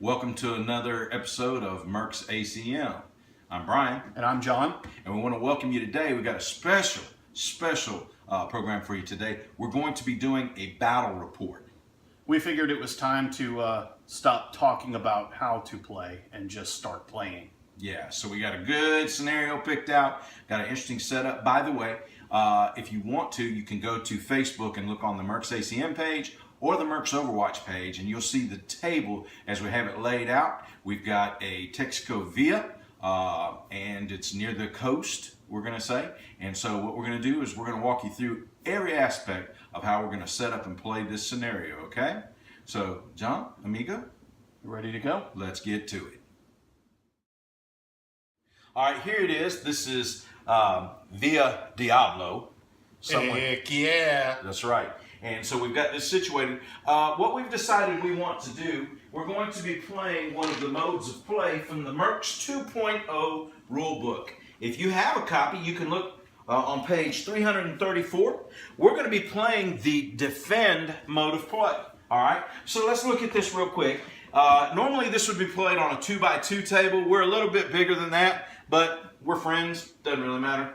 Welcome to another episode of Mercs ACM. I'm Brian. And I'm John. And we want to welcome you today. We've got a special program for you today. We're going to be doing a battle report. We figured it was time to stop talking about how to play and just start playing. Yeah, so we got a good scenario picked out. Got an interesting setup. By the way, if you want to, you can go to Facebook and look on the Mercs ACM page or the Mercs Overwatch page, and you'll see the table as we have it laid out. We've got a Texico Via, and it's near the coast, we're going to say. And so what we're going to do is we're going to walk you through every aspect of how we're going to set up and play this scenario, okay? So, John, amigo, Ready to go? let's get to it. All right, here it is. This is Via Diablo. Heck yeah. That's right. And so we've got this situated. What we've decided we want to do, we're going to be playing one of the modes of play from the Mercs 2.0 rule book. If you have a copy, you can look on page 334. We're going to be playing the defend mode of play. All right? So let's look at this real quick. Normally this would be played on a 2x2 table. We're a little bit bigger than that, but we're friends. Doesn't really matter.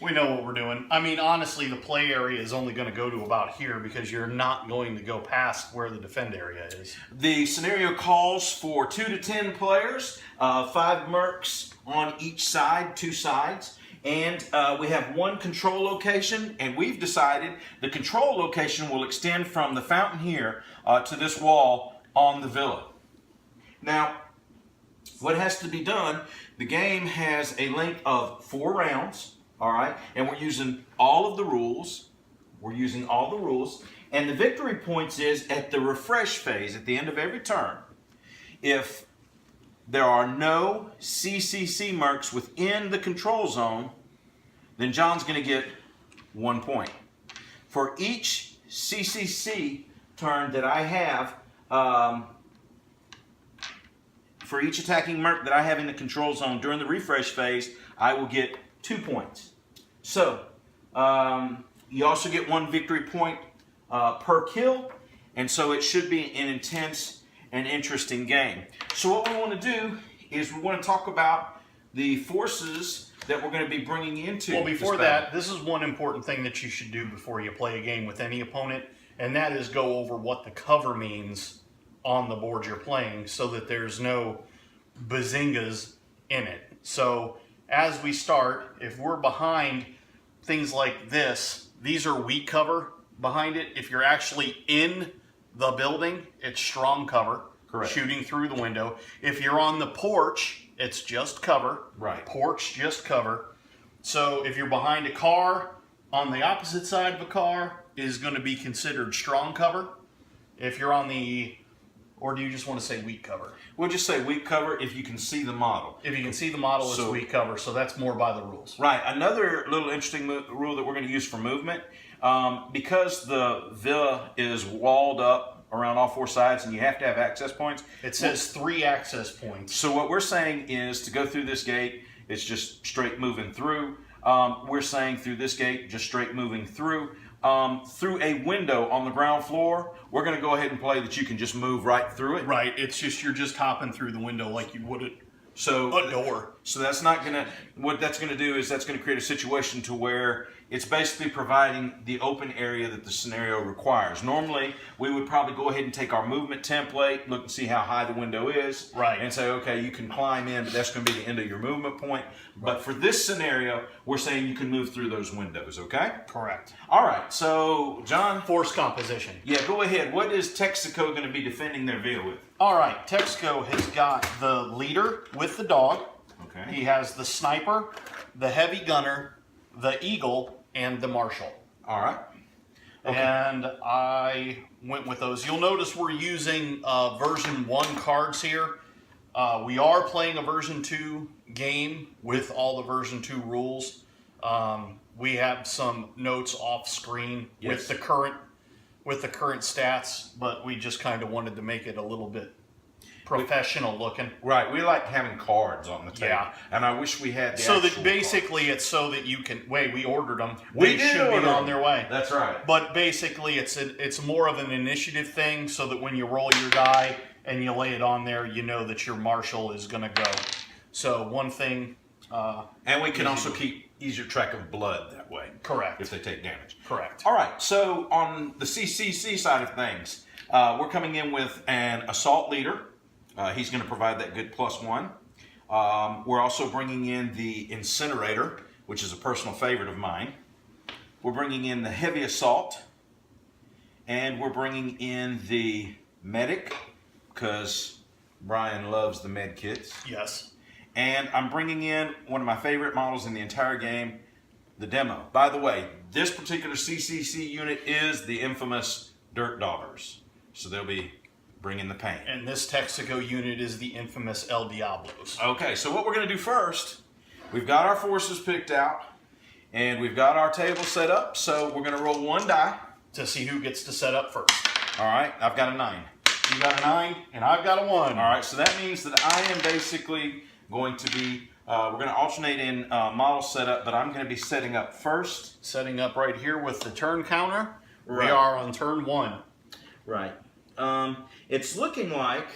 We know what we're doing. I mean, honestly, the play area is only going to go to about here because you're not going to go past where the defend area is. The scenario calls for 2 to 10 players, 5 Mercs on each side, 2 sides. And we have one control location, and we've decided the control location will extend from the fountain here to this wall on the villa. Now, what has to be done, the game has a length of 4 rounds. All right, and we're using all of the rules. And the victory points is at the refresh phase, at the end of every turn. If there are no CCC Mercs within the control zone, then John's going to get 1 point. For each CCC turn that I have, for each attacking Merc that I have in the control zone during the refresh phase, I will get 2 points. So, you also get 1 victory point per kill, and so it should be an intense and interesting game. So what we want to do is we want to talk about the forces that we're going to be bringing into Well, before that, this is one important thing that you should do before you play a game with any opponent, and that is go over what the cover means on the board you're playing so that there's no bazingas in it. So, as we start, if we're behind things like this, these are weak cover behind it. If you're actually in the building, it's strong cover. Correct. Shooting through the window. If you're on the porch, it's just cover. Right. Porch, just cover. So if you're behind a car, on the opposite side of a car is going to be considered strong cover. If you're on the... Or do you just want to say weak cover? We'll just say weak cover if you can see the model. If you can see the model, it's weak cover, so that's more by the rules. Right. Another little interesting rule that we're going to use for movement, because the villa is walled up around all 4 sides and you have to have access points. It says 3 access points. So what we're saying is to go through this gate, it's just straight moving through. We're saying through this gate, just straight moving through. Through a window on the ground floor, we're going to go ahead and play that you can just move right through it. Right, it's just you're just hopping through the window like you would a door. So that's not going to, what that's going to do is that's going to create a situation to where it's basically providing the open area that the scenario requires. Normally, we would probably go ahead and take our movement template, look and see how high the window is, right, and say, okay, you can climb in, but that's going to be the end of your movement point. But for this scenario, we're saying you can move through those windows, okay? Correct. All right, so, John. Force composition. Yeah, go ahead. What is Texico going to be defending their villa with? All right, Texico has got the leader with the dog. Okay. He has the sniper, the heavy gunner, the eagle, and the marshal. All right. Okay. And I went with those. You'll notice we're using version 1 cards here. We are playing a version 2 game with all the version 2 rules. We have some notes off screen with the current stats, but we just kind of wanted to make it a little bit professional looking. Right, we like having cards on the table. Yeah. And I wish we had the So that actual basically cards. it's so that you can, we ordered them. We They should be on their way. That's right. But basically it's more of an initiative thing so that when you roll your die, and you lay it on there, you know that your marshal is going to go. So one thing... and we can also keep easier track of blood that way. Correct. If they take damage. Correct. All right, so on the CCC side of things, we're coming in with an assault leader. He's going to provide that good +1. We're also bringing in the incinerator, which is a personal favorite of mine. We're bringing in the heavy assault. And we're bringing in the medic, because Bryan loves the med kits. Yes. And I'm bringing in one of my favorite models in the entire game, the demo. By the way, this particular CCC unit is the infamous Dirt Daubers. So they'll be bringing the pain. And this Texico unit is the infamous El Diablos. Okay, so what we're going to do first, we've got our forces picked out, and we've got our table set up. So we're going to roll 1 die. To see who gets to set up first. All right, I've got a 9. You got a 9, and I've got a 1. All right, so that means that I am basically going to be, we're going to alternate in model setup, but I'm going to be setting up first. Setting up right here with the turn counter. Right. We are on turn 1. Right. It's looking like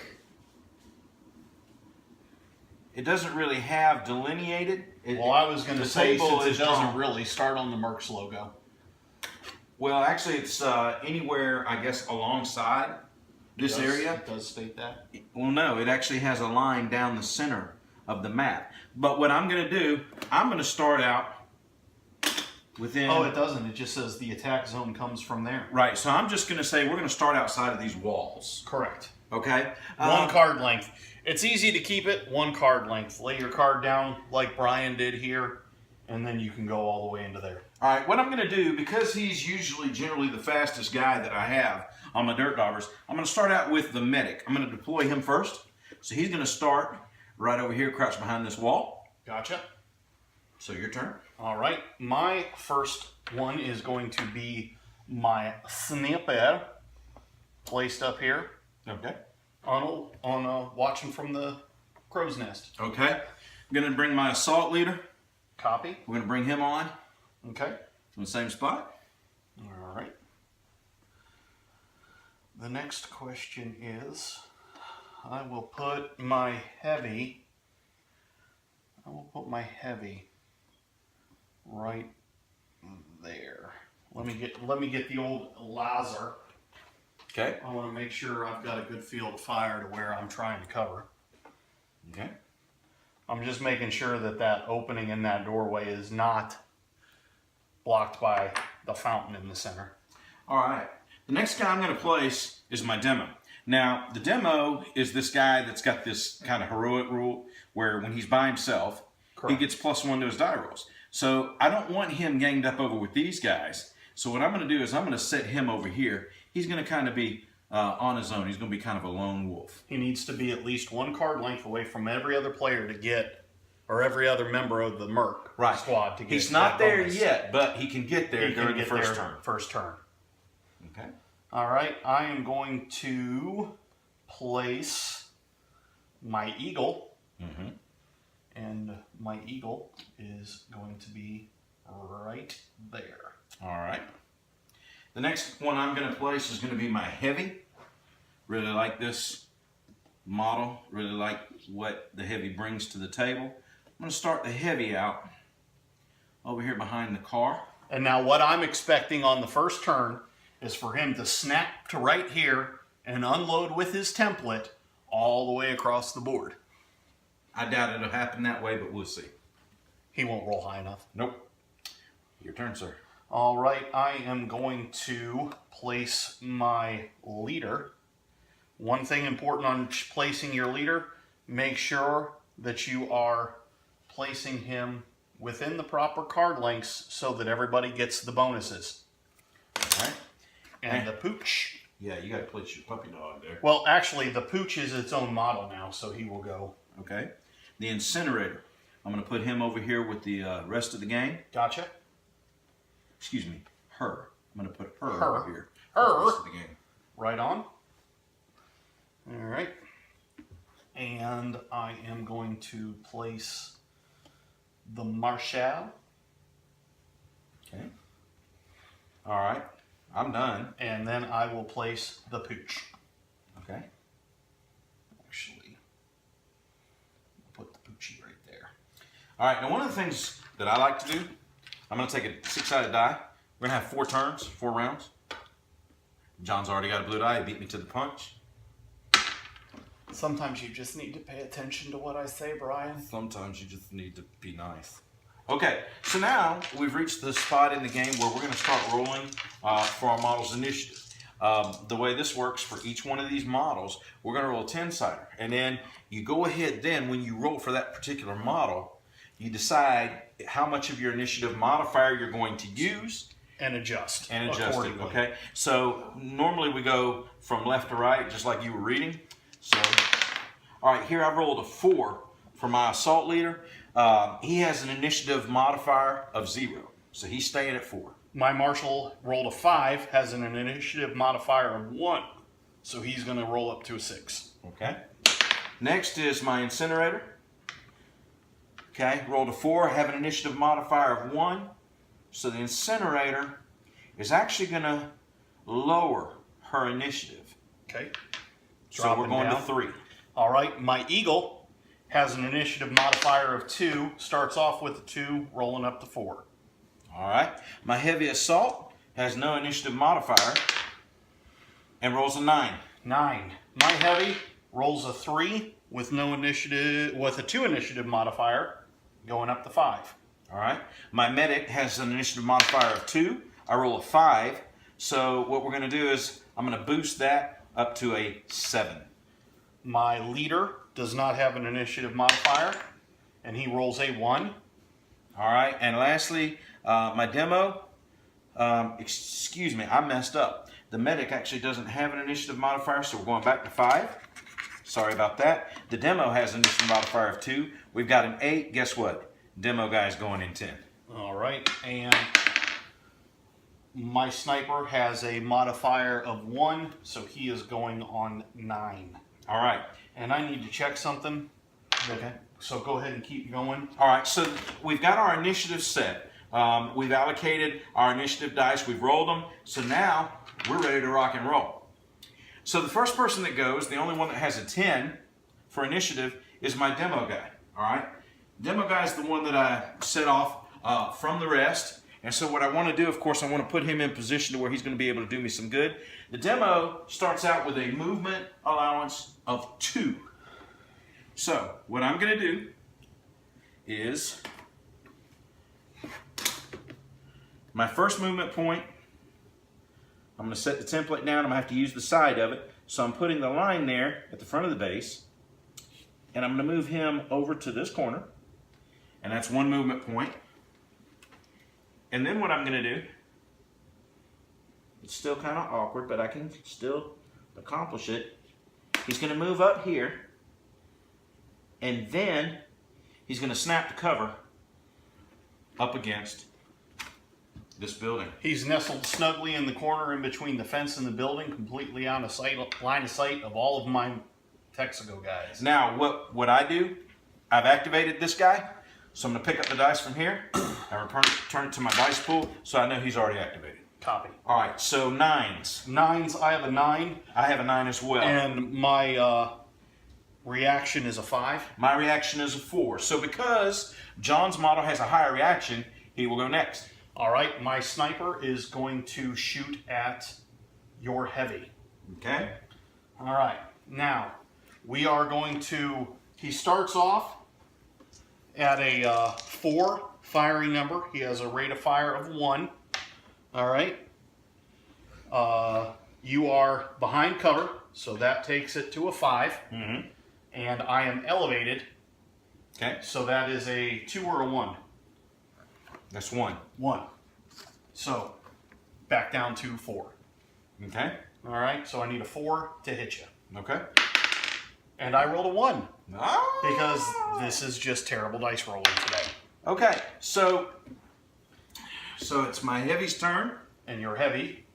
it doesn't really have delineated. Well, I was going to say, table since is it doesn't drawn. really start on the Mercs logo. Well, actually, it's anywhere, I guess, alongside this area. It does state that. Well, no, it actually has a line down the center of the map. But what I'm going to do, I'm going to start out within... Oh, it doesn't. It just says the attack zone comes from there. Right, so I'm just going to say we're going to start outside of these walls. Correct. Okay? 1 card length. It's easy to keep it 1 card length. Lay your card down like Bryan did here, and then you can go all the way into there. All right, what I'm going to do, because he's usually generally the fastest guy that I have on my Dirt Daubers, I'm going to start out with the medic. I'm going to deploy him first. So he's going to start right over here, crouched behind this wall. Gotcha. So your turn. All right. My first one is going to be my sniper, placed up here Okay. on watching from the crow's nest. Okay. I'm going to bring my assault leader. Copy. We're going to bring him on Okay. from the same spot. All right. The next question is, I will put my heavy right there. Let me get the old laser. Okay. I want to make sure I've got a good field of fire to where I'm trying to cover. Okay. I'm just making sure that that opening in that doorway is not blocked by the fountain in the center. All right. The next guy I'm going to place is my demo. Now, the demo is this guy that's got this kind of heroic rule where when he's by himself, Correct. he gets +1 to his die rolls. So I don't want him ganged up over with these guys. So what I'm going to do is I'm going to set him over here. He's going to kind of be on his own. He's going to be kind of a lone wolf. He needs to be at least 1 card length away from every other player to get, or every other member of the Merc squad to get. He's not there bonus. yet, but he can get there He can during the get first there turn. First turn. Okay. All right, I am going to place my eagle, and my eagle is going to be right there. All right. The next one I'm going to place is going to be my heavy. Really like this model. Really like what the heavy brings to the table. I'm going to start the heavy out over here behind the car. And now what I'm expecting on the first turn is for him to snap to right here and unload with his template all the way across the board. I doubt it'll happen that way, but we'll see. He won't roll high enough. Nope. Your turn, sir. All right, I am going to place my leader. One thing important on placing your leader, make sure that you are placing him within the proper card lengths so that everybody gets the bonuses. All right. And the pooch. Yeah, you got to place your puppy dog there. Well, actually, the pooch is its own model now, so he will go. Okay. The incinerator. I'm going to put him over here with the rest of the gang. Gotcha. Excuse me, her. I'm going to put her Her. over here. Her. For the rest of the gang. Right on. All right. And I am going to place the Marshal. Okay. All right. I'm done. And then I will place the pooch. Okay. All right, now one of the things that I like to do, I'm going to take a 6-sided die. We're going to have 4 turns, 4 rounds. John's already got a blue die. He beat me to the punch. Sometimes you just need to pay attention to what I say, Brian. Sometimes you just need to be nice. Okay, so now we've reached the spot in the game where we're going to start rolling for our model's initiative. The way this works for each one of these models, we're going to roll a 10-sider. And then you go ahead then, when you roll for that particular model, you decide how much of your initiative modifier you're going to use. And adjust. And adjust it, okay? So normally we go from left to right, just like you were reading. So, all right, here I rolled a 4 for my assault leader. He has an initiative modifier of 0, so he's staying at 4. My marshal rolled a 5, has an initiative modifier of 1, so he's going to roll up to a 6. Okay. Next is my incinerator. Okay, rolled a 4, have an initiative modifier of 1, so the incinerator is actually going to lower her initiative. Okay. So we're going to 3. All right, my eagle has an initiative modifier of 2, starts off with a 2, rolling up to 4. All right, my heavy assault has no initiative modifier and rolls a 9. 9. My heavy rolls a 3 with no initiative, with a 2 initiative modifier, going up to 5. All right, my medic has an initiative modifier of 2. I roll a 5. So what we're going to do is I'm going to boost that up to a 7. My leader does not have an initiative modifier, and he rolls a 1. All right, and lastly, my demo, excuse me, I messed up. The medic actually doesn't have an initiative modifier, so we're going back to 5. Sorry about that. The demo has an initiative modifier of 2. We've got an 8. Guess what? Demo guy's going in 10. All right, and my sniper has a modifier of 1, so he is going on 9. All right. And I need to check something. Okay. So go ahead and keep going. All right, so we've got our initiative set. We've allocated our initiative dice. We've rolled them. So now we're ready to rock and roll. So the first person that goes, the only one that has a 10 for initiative, is my demo guy. All right. Demo guy is the one that I set off from the rest. And so what I want to do, of course, I want to put him in position to where he's going to be able to do me some good. The demo starts out with a movement allowance of 2. So what I'm going to do is my first movement point, I'm going to set the template down. I'm going to have to use the side of it. So I'm putting the line there at the front of the base. And I'm going to move him over to this corner. And that's 1 movement point. And then what I'm going to do, it's still kind of awkward, but I can still accomplish it. He's going to move up here. And then he's going to snap the cover up against this building. He's nestled snugly in the corner in between the fence and the building, completely on a line of sight of all of my Texico guys. Now, what I do, I've activated this guy, so I'm going to pick up the dice from here and return it to my dice pool, so I know he's already activated. Copy. All right, so 9s. 9s, I have a 9. I have a 9 as well. And my reaction is a 5. My reaction is a 4. So because John's model has a higher reaction, he will go next. All right, my sniper is going to shoot at your heavy. Okay. All right, now we are going to, he starts off at a 4 firing number. He has a rate of fire of 1. All right. You are behind cover, so that takes it to a 5. Mm-hmm. And I am elevated. Okay. So that is a 2 or a 1. That's 1. 1. So back down to 4. Okay. All right. So I need a 4 to hit you. Okay. And I rolled a 1 Ah! because this is just terrible dice rolling today. Okay. So it's my heavy's turn. And your heavy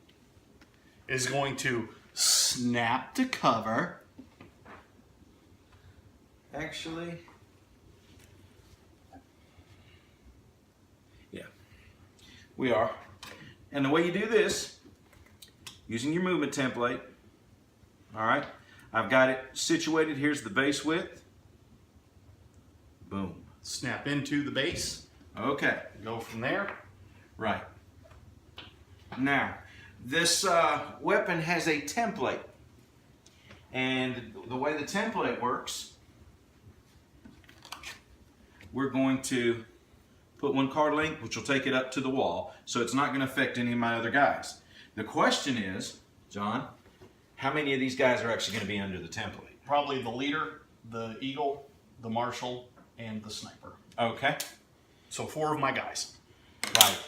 is going to snap to cover. Actually, yeah, we are. And the way you do this, using your movement template, all right, I've got it situated. Here's the base width. Boom. snap into the base. Okay. Go from there. Right. Now, this weapon has a template. And the way the template works, we're going to put one card link, which will take it up to the wall, so it's not going to affect any of my other guys. The question is, John, how many of these guys are actually going to be under the template? Probably the leader, the eagle, the marshal, and the sniper. Okay. So 4 of my guys. Right.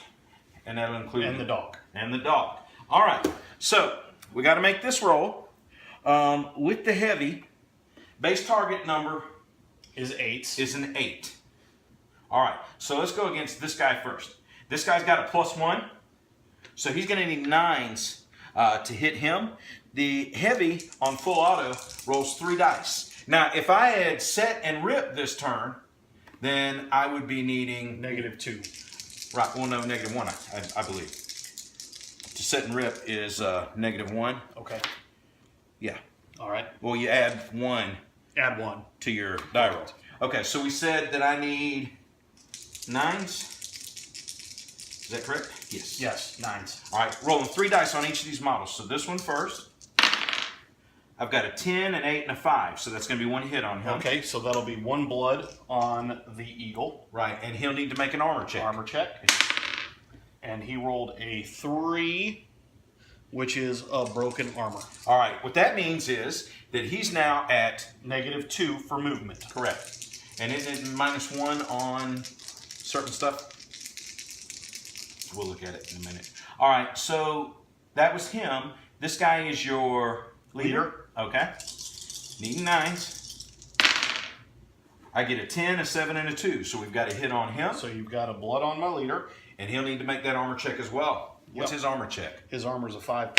And that'll include... And the dog. And the dog. All right. So, we got to make this roll. With the heavy, base target number Is 8. is an 8. All right, so let's go against this guy first. This guy's got a +1, so he's going to need 9s to hit him. The heavy on full auto rolls 3 dice. Now, if I had set and rip this turn, then I would be needing... -2. Right, well, no, -1, I believe. To set and rip is -1. Okay. Yeah. All right. Well, you add 1 Add 1. to your die roll. Okay, so we said that I need 9s. Is that correct? Yes. Yes, 9s. All right, rolling 3 dice on each of these models. So this one first. I've got a 10, an 8, and a 5. So that's going to be 1 hit on him. Okay, so that'll be 1 blood on the eagle. Right, and he'll need to make an armor check. Armor check. And he rolled a 3, which is a broken armor. All right, what that means is that he's now at... -2 for movement. Correct. And isn't it -1 on certain stuff? We'll look at it in a minute. All right, so that was him. This guy is your leader. Okay. Needing 9s. I get a 10, a 7, and a 2. So we've got a hit on him. So you've got a blood on my leader. And he'll need to make that armor check as well. What's his armor check? His armor's a 5+.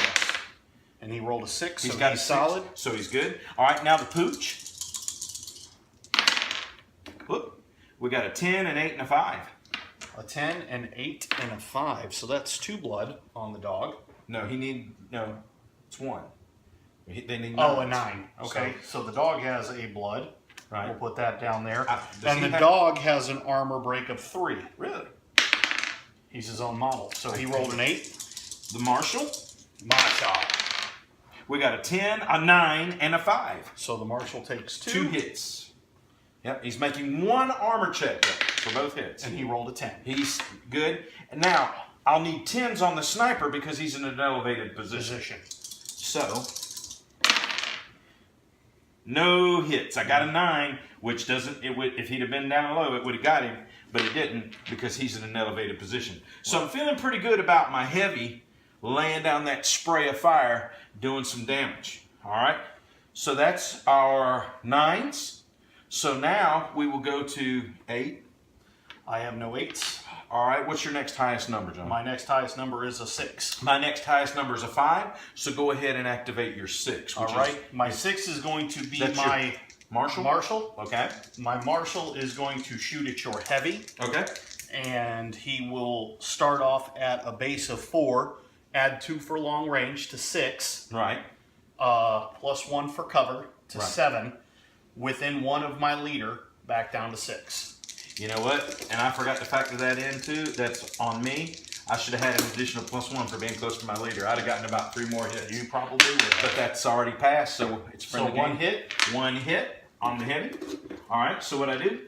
And he rolled a 6, He's so got he's a 6, solid. so he's good. All right, now the pooch. Whoop. We got a 10, an 8, and a 5. A 10, an 8, and a 5. So that's 2 blood on the dog. No, it's 1. They need 9. Oh, a 9. Okay, so the dog has a blood. Right. We'll put that down there. Does And he the have- dog has an armor break of 3. Really? He's his own model. So he rolled an 8. The marshal. Marshal. We got a 10, a 9, and a 5. So the marshal takes 2. 2 hits. Yep, he's making 1 armor check for both hits. And he rolled a 10. He's good. And now, I'll need 10s on the sniper because he's in an elevated position. So, no hits. I got a 9, which doesn't, if he'd have been down low, it would have got him, but it didn't because he's in an elevated position. So I'm feeling pretty good about my heavy laying down that spray of fire, doing some damage. All right, so that's our 9s. So now we will go to 8. I have no 8s. All right, what's your next highest number, John? My next highest number is a 6. My next highest number is a 5, so go ahead and activate your 6. All right, my 6 is going to be That's my your marshal. marshal. Okay. My marshal is going to shoot at your heavy, Okay. and he will start off at a base of 4, add 2 for long range to 6, Right. plus 1 for cover to Right. 7, within 1 of my leader, back down to 6. You know what? And I forgot to factor that in too. That's on me. I should have had an additional +1 for being close to my leader. I'd have gotten about 3 more hits. You probably would have. But that's already passed, so it's So friendly 1 game. hit. 1 hit on the heavy. All right. So what I do?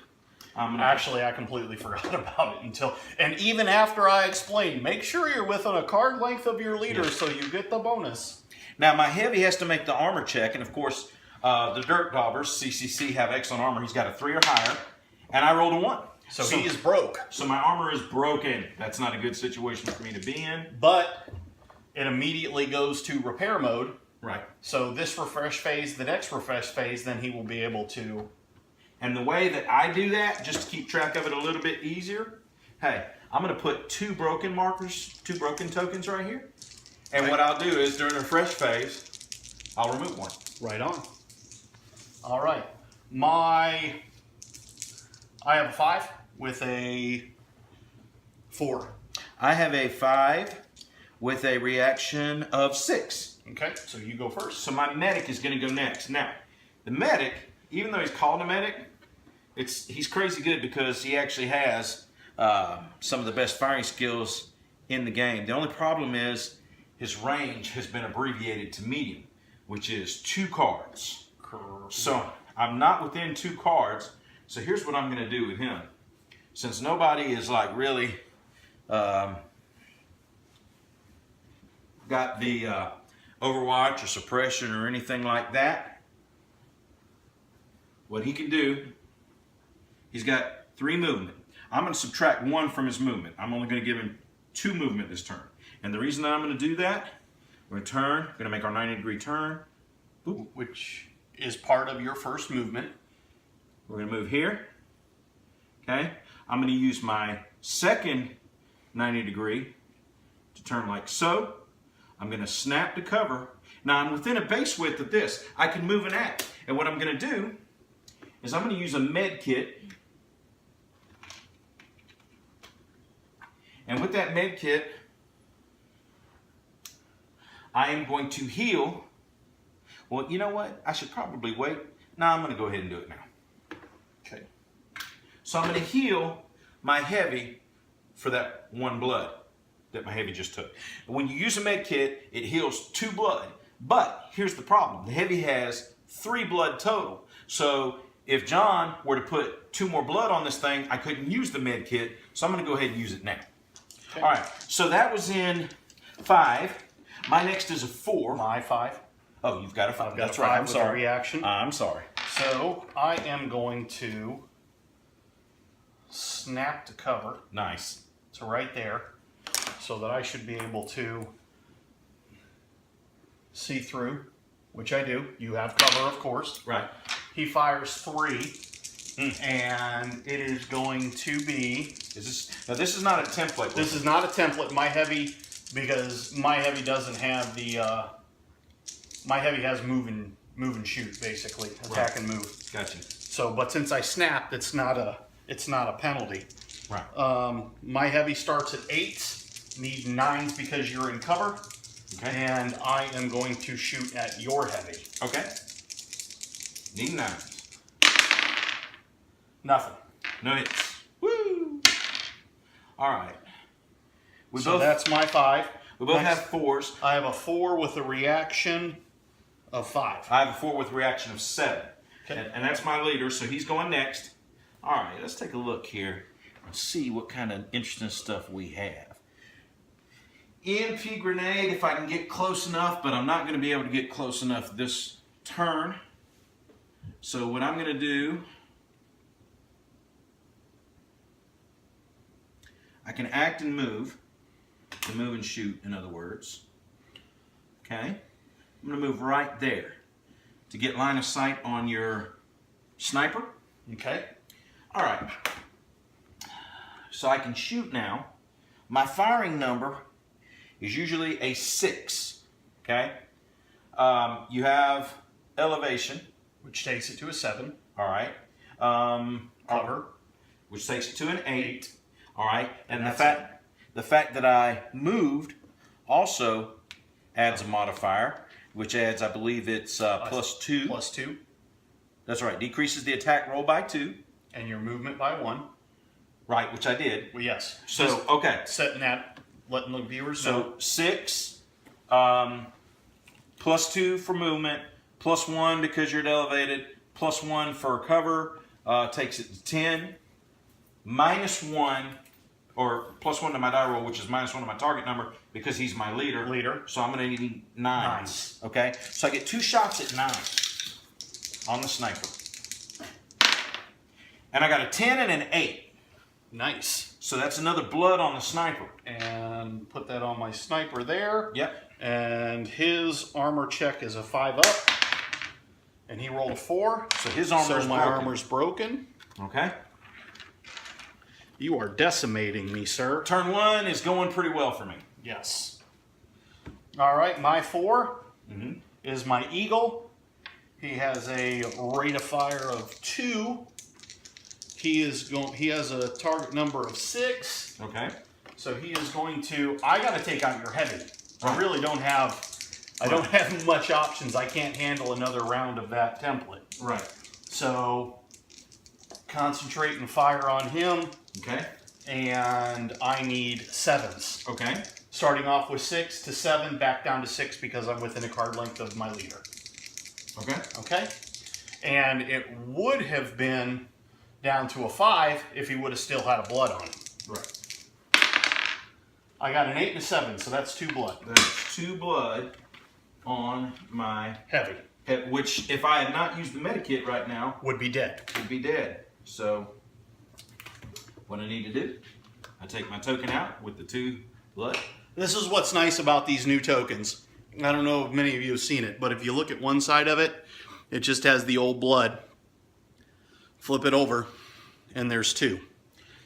I'm gonna Actually, I completely forgot about it until, and even after I explained, make sure you're within a card length of your leader so you get the bonus. Now my heavy has to make the armor check, and of course the Dirt Daubers CCC have excellent armor. He's got a 3 or higher, and I rolled a 1. So he is broke. So my armor is broken. That's not a good situation for me to be in. But it immediately goes to repair mode. Right. So this refresh phase, the next refresh phase, then he will be able to. And the way that I do that, just to keep track of it a little bit easier, hey, I'm going to put 2 broken markers, 2 broken tokens right here. And Right. what I'll do is during the refresh phase, I'll remove 1. Right on. All right. I have a 5 with a 4. I have a 5 with a reaction of 6. Okay, so you go first. So my medic is going to go next. Now, the medic, even though he's called a medic, he's crazy good because he actually has some of the best firing skills in the game. The only problem is his range has been abbreviated to medium, which is 2 cards. So I'm not within 2 cards. So here's what I'm going to do with him. Since nobody is like really got the overwatch or suppression or anything like that, what he can do, he's got 3 movement. I'm going to subtract 1 from his movement. I'm only going to give him 2 movement this turn. And the reason that I'm going to do that, we're going to turn, we're going to make our 90-degree turn. Boop. Which is part of your first movement. We're going to move here. Okay. I'm going to use my second 90-degree to turn like so. I'm going to snap to cover. Now I'm within a base width of this. I can move and act. And what I'm going to do is I'm going to use a med kit. And with that med kit, I am going to heal. Well, you know what? I should probably wait. No, I'm going to go ahead and do it now. Okay. So I'm going to heal my heavy for that 1 blood that my heavy just took. And when you use a med kit, it heals 2 blood. But here's the problem. The heavy has 3 blood total. So if John were to put 2 more blood on this thing, I couldn't use the med kit. So I'm going to go ahead and use it now. Okay. All right. So that was in 5. My next is a 4. My 5. Oh, you've got a 5. I've got That's a right. 5 I'm with sorry. a reaction. I'm sorry. So I am going to snap to cover. Nice. To right there, so that I should be able to see through, which I do. You have cover, of course. Right. He fires 3, and it is going to be. Now this is not a template. This is not a template. My heavy, because my heavy doesn't have the. My heavy has move and shoot, basically attack and move. Gotcha. So, but since I snapped, it's not a penalty. Right. My heavy starts at 8, need 9s because you're in cover. Okay. And I am going to shoot at your heavy. Okay. Need 9s. Nothing. No hits. Woo! All right. So that's my 5. We both have 4s. I have a 4 with a reaction of 5. I have a 4 with reaction of 7. Okay. And that's my leader, so he's going next. All right, let's take a look here and see what kind of interesting stuff we have. EMP grenade, if I can get close enough, but I'm not going to be able to get close enough this turn. So what I'm going to do, I can act and move. To move and shoot, in other words. Okay? I'm going to move right there to get line of sight on your sniper. Okay. All right. So I can shoot now. My firing number is usually a 6. Okay? You have elevation, Which takes it to a 7. all right. Cover. Which takes it to an 8. All right. And that's the fact that I moved also adds a modifier, which adds, I believe it's +2. +2. That's right. Decreases the attack roll by 2. And your movement by 1. Right, which I did. Well, yes. So, okay. Setting that, letting the viewers know. So 6, +2 for movement, +1 because you're elevated, +1 for cover, takes it to 10, -1, or +1 to my die roll, which is -1 to my target number because he's my leader. So I'm going to need 9s. Okay? So I get 2 shots at 9 on the sniper. And I got a 10 and an 8. Nice. So that's another blood on the sniper. And put that on my sniper there. Yep. And his armor check is a 5 up. And he rolled a 4. So his armor is my broken. armor's broken. Okay. You are decimating me, sir. Turn 1 is going pretty well for me. Yes. All right, my 4 Mm-hmm. is my Eagle. He has a rate of fire of 2. He has a target number of 6. Okay. So he is going to. I got to take out your heavy. I Right. really don't have. I don't have much options. I can't handle another round of that template. Right. So concentrate and fire on him. Okay. And I need 7s. Okay. Starting off with 6 to 7, back down to 6 because I'm within a card length of my leader. Okay. Okay? And it would have been down to a 5 if he would have still had a blood on him. Right. I got an 8 and a 7, so that's 2 blood. That's 2 blood on my Heavy. which, if I had not used the medikit right now, Would be dead. would be dead. So, what I need to do, I take my token out with the 2 blood. This is what's nice about these new tokens. I don't know if many of you have seen it, but if you look at one side of it, it just has the old blood. Flip it over, and there's 2.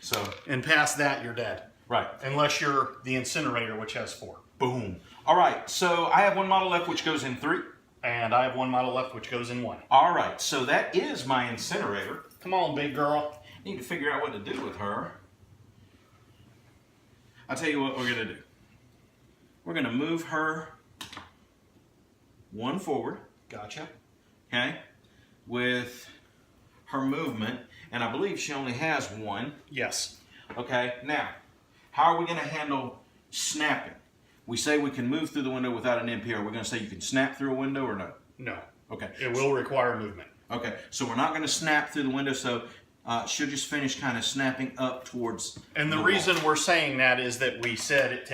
So, And past that, you're dead. right. Unless you're the incinerator, which has 4. Boom. All right, so I have 1 model left, which goes in 3. And I have 1 model left, which goes in 1. All right, so that is my incinerator. Come on, big girl. Need to figure out what to do with her. I'll tell you what we're going to do. We're going to move her 1 forward, Gotcha. okay, with her movement, and I believe she only has 1. Yes. Okay, now, how are we going to handle snapping? We say we can move through the window without an MP. Are we going to say you can snap through a window or no? No. Okay. It will require movement. Okay, so we're not going to snap through the window, so she'll just finish kind of snapping up towards. And the wall. reason we're saying that is that we said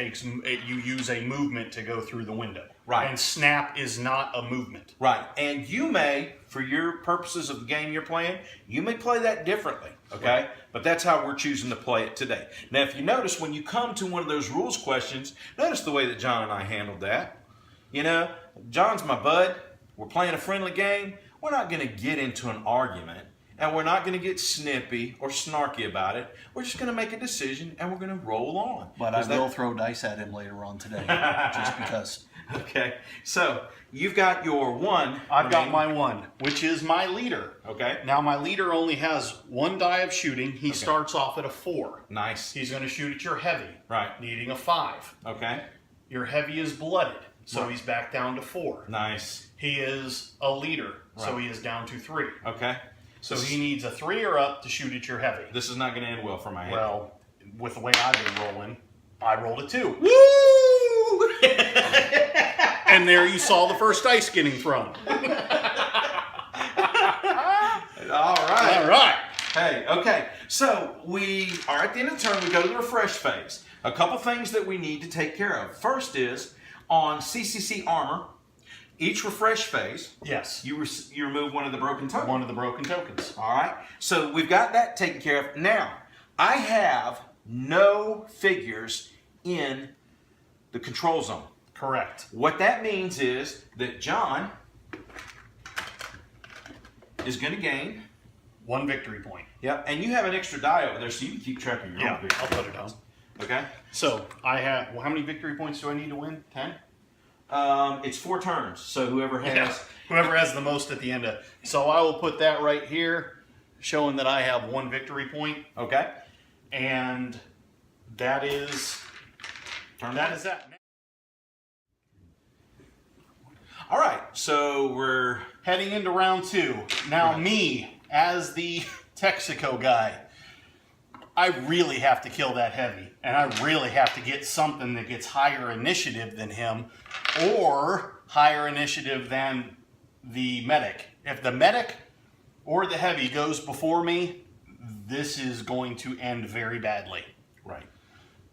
you use a movement to go through the window. Right. And snap is not a movement. Right, and you may, for your purposes of the game you're playing, you may play that differently, okay? Right. But that's how we're choosing to play it today. Now, if you notice, when you come to one of those rules questions, notice the way that John and I handled that. You know, John's my bud. We're playing a friendly game. We're not going to get into an argument, and we're not going to get snippy or snarky about it. We're just going to make a decision, and we're going to roll on. But I will throw dice at him later on today, just because. Okay, so you've got your 1. I've got my 1, which is my leader. Okay, Now, my leader only has 1 die of shooting. He starts off at a 4. nice. He's going to shoot at your heavy, Right. needing a 5. Okay, Your heavy is blooded, so Right. he's back down to 4. nice. He is a leader, so Right. he is down to 3. Okay. So he needs a 3 or up to shoot at your heavy. This is not going to end well for my head. Well, with the way I've been rolling, I rolled a 2. Woo! And there you saw the first dice getting thrown. All right. All right. Hey, okay. So we are at the end of the turn. We go to the refresh phase. A couple things that we need to take care of. First is on CCC armor. Each refresh phase, Yes. you remove one of the broken tokens. One of the broken tokens. All right. So we've got that taken care of. Now, I have no figures in the control zone. Correct. What that means is that John is going to gain. 1 victory point. Yep, and you have an extra die over there, so you can keep track of your Yeah, own victory. I'll put it on. Okay. So I have. Well, how many victory points do I need to win? 10. It's 4 turns, so whoever has. Whoever has the most at the end of. So I will put that right here, showing that I have 1 victory point, Okay. and that is. That is that. All right, so we're. Heading into round 2. Now, me, as the Texico guy, I really have to kill that heavy. And I really have to get something that gets higher initiative than him, or higher initiative than the medic. If the medic or the heavy goes before me, this is going to end very badly. Right.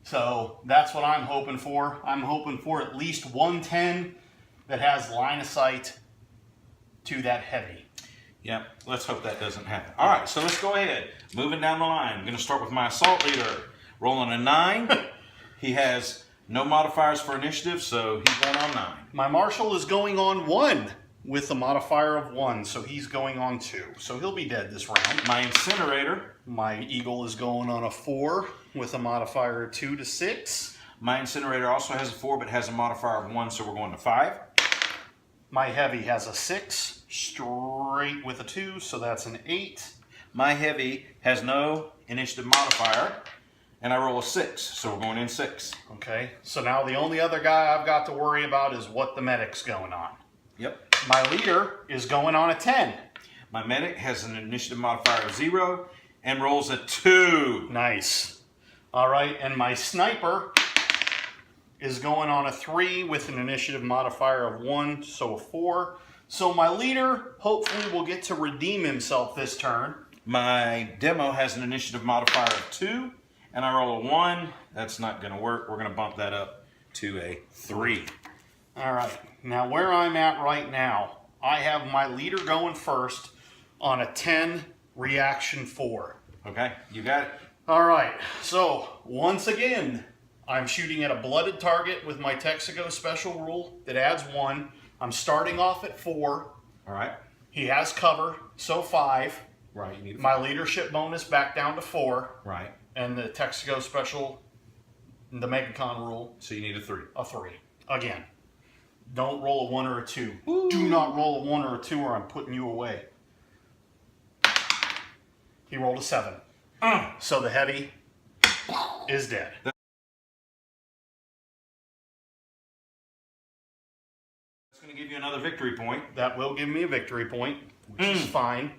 So that's what I'm hoping for. I'm hoping for at least 110 that has line of sight to that heavy. Yep, let's hope that doesn't happen. All right, so let's go ahead. Moving down the line. I'm going to start with my assault leader. Rolling a 9. He has no modifiers for initiative, so he's going on 9. My marshal is going on 1 with a modifier of 1, so he's going on 2. So he'll be dead this round. My incinerator. My eagle is going on a 4 with a modifier of 2 to 6. My incinerator also has a 4, but has a modifier of 1, so we're going to 5. My heavy has a 6, straight with a 2, so that's an 8. My heavy has no initiative modifier, and I roll a 6, so we're going in 6. Okay, so now the only other guy I've got to worry about is what the medic's going on. Yep. My leader is going on a 10. My medic has an initiative modifier of 0, And rolls a 2. Nice. All right, and my sniper is going on a 3 with an initiative modifier of 1, so a 4. So my leader hopefully will get to redeem himself this turn. My demo has an initiative modifier of 2, and I roll a 1. That's not going to work. We're going to bump that up to a 3. All right, now where I'm at right now, I have my leader going first on a 10 reaction 4. Okay, you got it. All right, so once again, I'm shooting at a blooded target with my Texico special rule that adds 1. I'm starting off at 4. All right. He has cover, so 5. Right. You need My leadership bonus back down to 4. Right. And the Texico special, the Megacon rule, So you need a 3. a 3. Again, don't roll a 1 or a 2. Ooh. Do not roll a 1 or a 2 or I'm putting you away. He rolled a 7. So the heavy is dead. That's going to give you another victory point. That will give me a victory point, which is fine.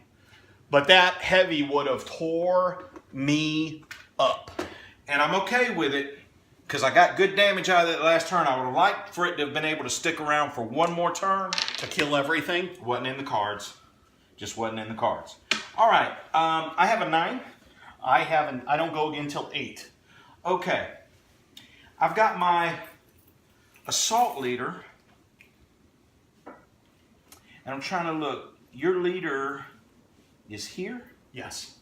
But that heavy would have tore me up. And I'm okay with it because I got good damage out of that last turn. I would have liked for it to have been able to stick around for one more turn. To kill everything? Wasn't in the cards. Just wasn't in the cards. All right. I have a 9. I don't go again until 8. Okay. I've got my assault leader. And I'm trying to look. Your leader is here? Yes.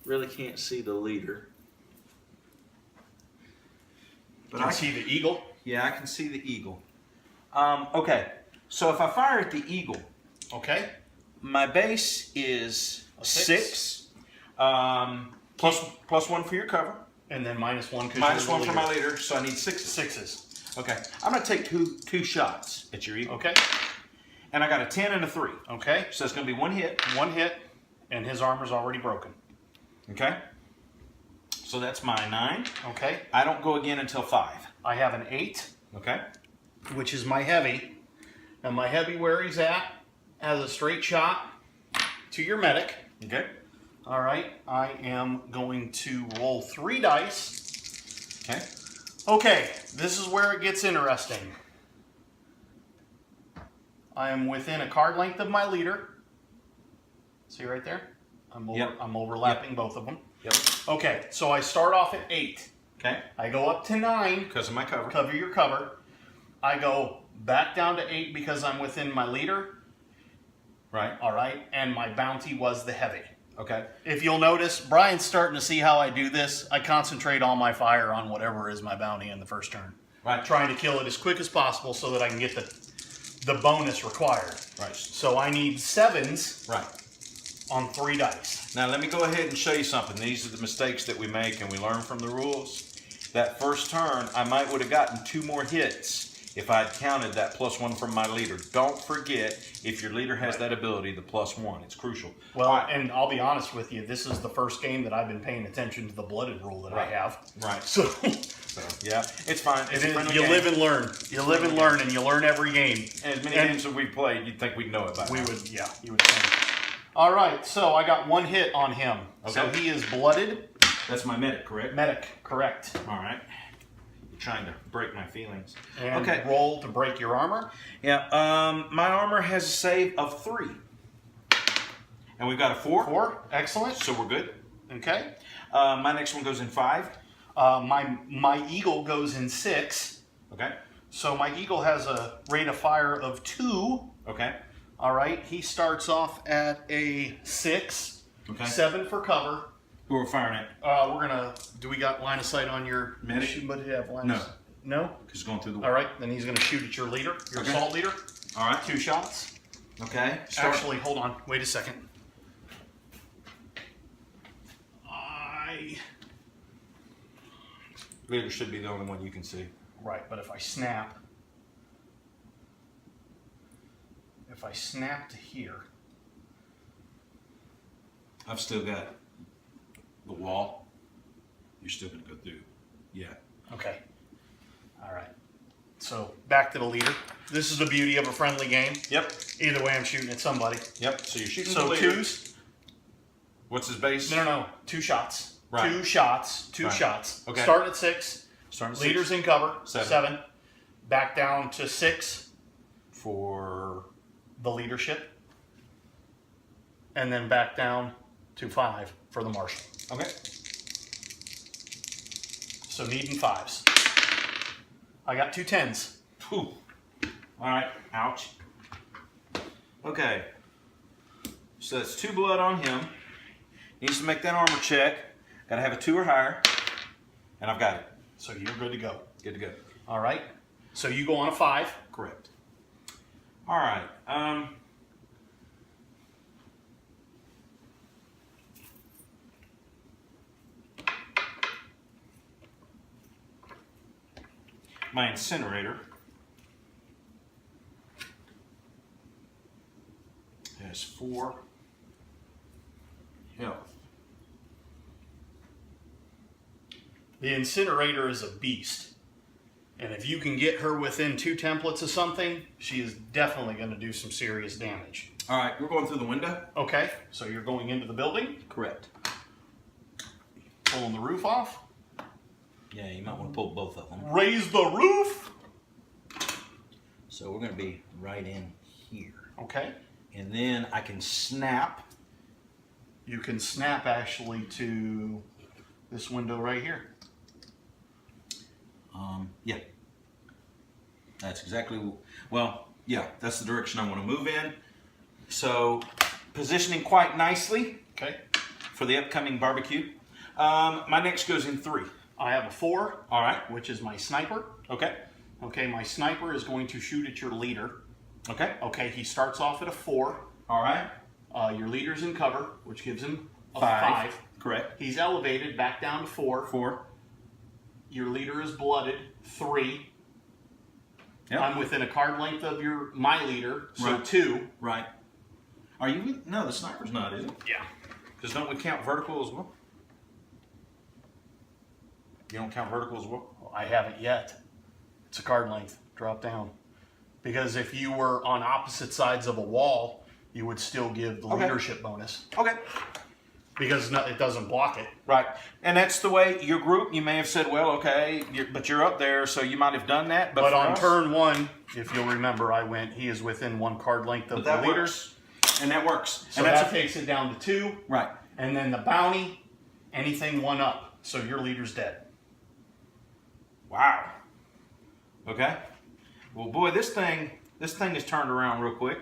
Really can't see the leader. But I see the eagle. Yeah, I can see the eagle. Okay. So if I fire at the eagle, Okay. my base is A 6. 6. Plus 1 for your cover. And then -1 because Minus 1 for my leader, so I need 6. 6s. Okay. I'm going to take two shots at your eagle. Okay. And I got a 10 and a 3. Okay. So it's going to be 1 hit. 1 hit, and his armor's already broken. Okay. So that's my 9. Okay. I don't go again until 5. I have an 8, Okay. which is my heavy. And my heavy, where he's at, has a straight shot to your medic. Okay. All right. I am going to roll 3 dice. Okay. Okay. This is where it gets interesting. I am within a card length of my leader. See right there? I'm overlapping both of them. Yep. Okay. So I start off at 8. Okay. I go up to 9. Because of my cover. Cover your cover. I go back down to 8 because I'm within my leader. Right. All right. And my bounty was the heavy. Okay. If you'll notice, Brian's starting to see how I do this. I concentrate all my fire on whatever is my bounty in the first turn. Right. Trying to kill it as quick as possible so that I can get the bonus required. Right. So I need 7s Right. on 3 dice. Now let me go ahead and show you something. These are the mistakes that we make and we learn from the rules. That first turn, I might would have gotten 2 more hits if I had counted that +1 from my leader. Don't forget, if your leader has that ability, the +1. It's crucial. Well, All right. and I'll be honest with you, this is the first game that I've been paying attention to the blooded rule that I have. Right. So So, yeah, it's fine. It's a friendly you game. live and learn. You live and learn, and you learn every game. And as many And- games that we've played, you'd think we'd know it by We now. would, yeah, you would think. All right, so I got 1 hit on him. So Okay. he is blooded. That's my medic, correct? Medic, correct. All right. You're trying to break my feelings. And Okay. roll to break your armor. Yeah. My armor has a save of 3, and we've got a 4. 4, excellent. So we're good. Okay. My next one goes in 5. My eagle goes in 6. Okay. So my eagle has a rate of fire of 2. Okay. All right, he starts off at a 6. Okay. 7 for cover. Who are we firing at? We're gonna. Do we got line of sight on your Medic? mission? But have line No. of sight? No. Because it's going through the All right, then he's gonna shoot at your leader, your Okay. assault leader. All right. 2 shots. Okay. Actually, hold on. Wait a second. Leader should be the only one you can see. Right, but if I snap to here, I've still got the wall. You're still going to go through. Yeah. okay. All right. So back to the leader. This is the beauty of a friendly game. Yep. Either way, I'm shooting at somebody. Yep. So you're shooting So the leader. twos. What's his base? No. 2 shots. Right. 2 shots. 2 Right. shots. Okay. Starting at 6. Starting at Leaders 6. in cover. 7. 7. Back down to 6 For the leadership. And then back down to 5 for the marshal. okay. So needing 5s. I got 2 10s. Whew. All right. Ouch. Okay. So that's 2 blood on him. Needs to make that armor check. Got to have a 2 or higher. And I've got it. So you're good to go. Good to go. All right. So you go on a 5. Correct. All right. My incinerator has 4 health. The incinerator is a beast. And if you can get her within 2 templates of something, she is definitely going to do some serious damage. All right, we're going through the window. Okay, so you're going into the building, Correct. pulling the roof off. Yeah, you might want to pull both of them. Raise the roof. So we're going to be right in here. Okay. And then I can snap. You can snap actually to this window right here. Yeah. That's exactly, well, yeah, that's the direction I want to move in. So positioning quite nicely Okay. for the upcoming barbecue. My next goes in 3. I have a 4, All right. which is my sniper. Okay. Okay, my sniper is going to shoot at your leader. Okay. Okay, he starts off at a 4. All right. Your leader's in cover, which gives him a 5. 5. Correct. He's elevated back down to 4. 4. Your leader is blooded, 3. Yep. I'm within a card length of my leader, so Right. 2. Right. Are you? No, the sniper's not, is it? Yeah. Because don't we count vertical as well? You don't count vertical as well? Well, I haven't yet. It's a card length. Drop down. Because if you were on opposite sides of a wall, you would still give the Okay. leadership bonus. Okay. Because it doesn't block it. Right. And that's the way your group, you may have said, well, okay, but you're up there, so you might have done that. But for on us, turn 1, if you'll remember, he is within 1 card length of but the that leader. works. And that works. So and that's that takes it down to 2. right. And then the bounty, anything 1 up. So your leader's dead. Wow. Okay. Well, boy, this thing is turned around real quick.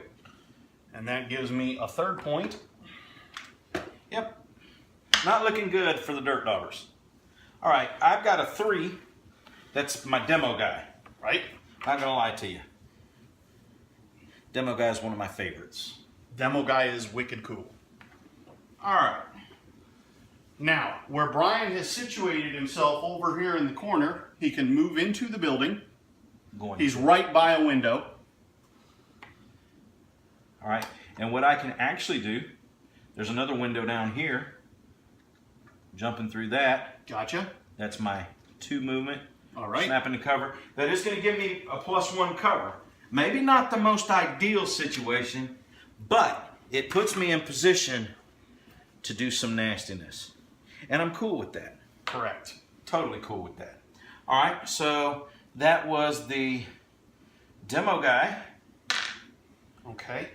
And that gives me a 3rd point. Yep. Not looking good for the Dirt Daubers. All right, I've got a 3. That's my demo guy. Right? Not gonna lie to you. Demo guy is one of my favorites. Demo guy is wicked cool. All right. Now, where Bryan has situated himself over here in the corner, he can move into the building. He's right by a window. All right. And what I can actually do, there's another window down here. Jumping through that. Gotcha. That's my 2 movement. All right. Snapping the cover. That is going to give me a +1 cover. Maybe not the most ideal situation, but it puts me in position to do some nastiness. And I'm cool with that. Correct. Totally cool with that. All right, so that was the demo guy. Okay.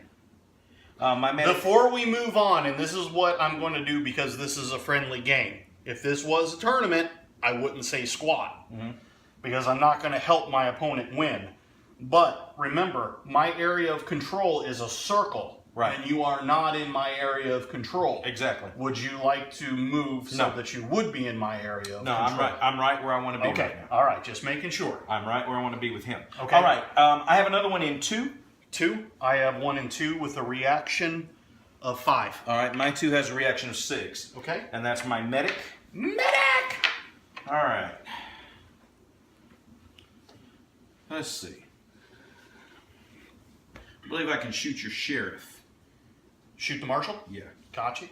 My medic. Before we move on, and this is what I'm going to do because this is a friendly game. If this was a tournament, I wouldn't say squat. Because I'm not going to help my opponent win. But remember, my area of control is a circle. Right. And you are not in my area of control. Exactly. Would you like to move so No. that you would be in my area of No, control? I'm right where I want to be Okay. right now. All right. Just making sure. I'm right where I want to be with him. Okay. All right, I have another one in 2. 2. I have 1 and 2 with a reaction of 5. All right, my 2 has a reaction of 6. Okay. And that's my medic. Medic! All right. Let's see. I believe I can shoot your sheriff. Shoot the marshal? Yeah. Gotcha.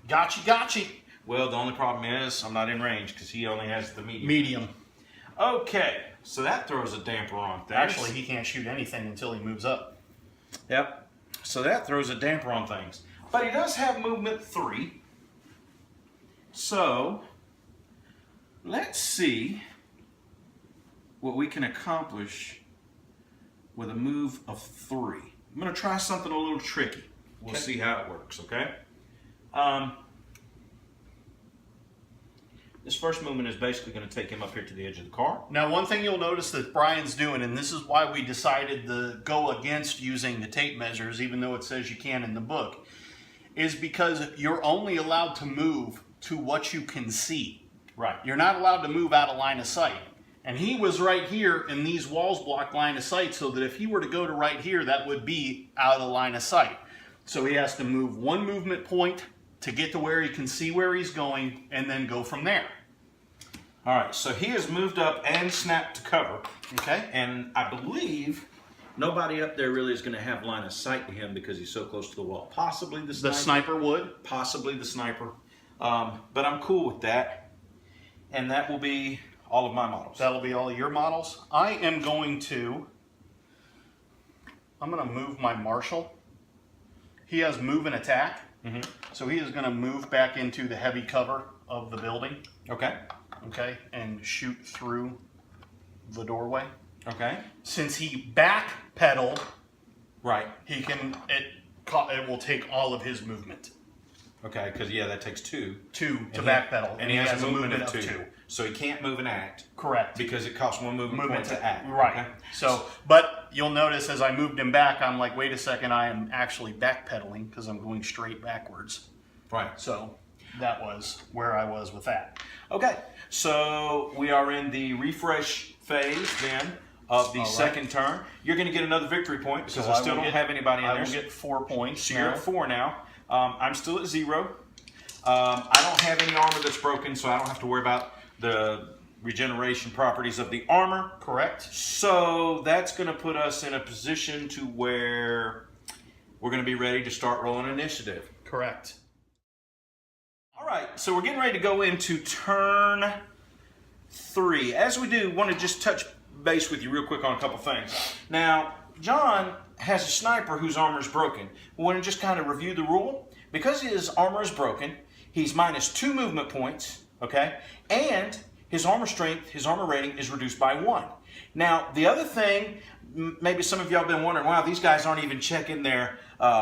Gotcha. Well, the only problem is I'm not in range because he only has the medium. Medium. Okay. So that throws a damper on things. Actually, he can't shoot anything until he moves up. Yep. So that throws a damper on things. But he does have movement 3. So let's see what we can accomplish with a move of 3. I'm going to try something a little tricky. We'll see how it works, okay? This first movement is basically going to take him up here to the edge of the car. Now, one thing you'll notice that Bryan's doing, and this is why we decided to go against using the tape measures, even though it says you can in the book, is because you're only allowed to move to what you can see. Right. You're not allowed to move out of line of sight. And he was right here, and these walls block line of sight, so that if he were to go to right here, that would be out of line of sight. So he has to move 1 movement point to get to where he can see where he's going, and then go from there. All right, so he has moved up and snapped to cover. Okay? And I believe nobody up there really is going to have line of sight to him because he's so close to the wall. Possibly the sniper. The sniper would. Possibly the sniper. But I'm cool with that. And that will be all of my models. That'll be all of your models. I'm going to move my Marshal. He has move and attack. Mm-hmm. So he is going to move back into the heavy cover of the building. Okay. Okay, and shoot through the doorway. Okay. Since he backpedaled, Right. he can it will take all of his movement. Okay, because yeah, that takes 2. To And backpedal, and he has a movement of 2. So he can't move and act. Correct. Because it costs 1 movement point to act. Right. Okay? So, but you'll notice as I moved him back, I'm like, wait a second, I am actually backpedaling because I'm going straight backwards. Right. So that was where I was with that. Okay, so we are in the refresh phase then of the second turn. You're going to get another victory point because I still don't have anybody in there. I will get 4 points. So you're at 4 now. I'm still at 0. I don't have any armor that's broken, so I don't have to worry about the regeneration properties of the armor. Correct. So that's going to put us in a position to where we're going to be ready to start rolling initiative. Correct. All right, so we're getting ready to go into turn 3. As we do, want to just touch base with you real quick on a couple things. Now, John has a sniper whose armor is broken. We want to just kind of review the rule. Because his armor is broken, he's minus 2 movement points, okay? And his armor strength, his armor rating is reduced by 1. Now, the other thing, maybe some of y'all been wondering, wow, these guys aren't even checking their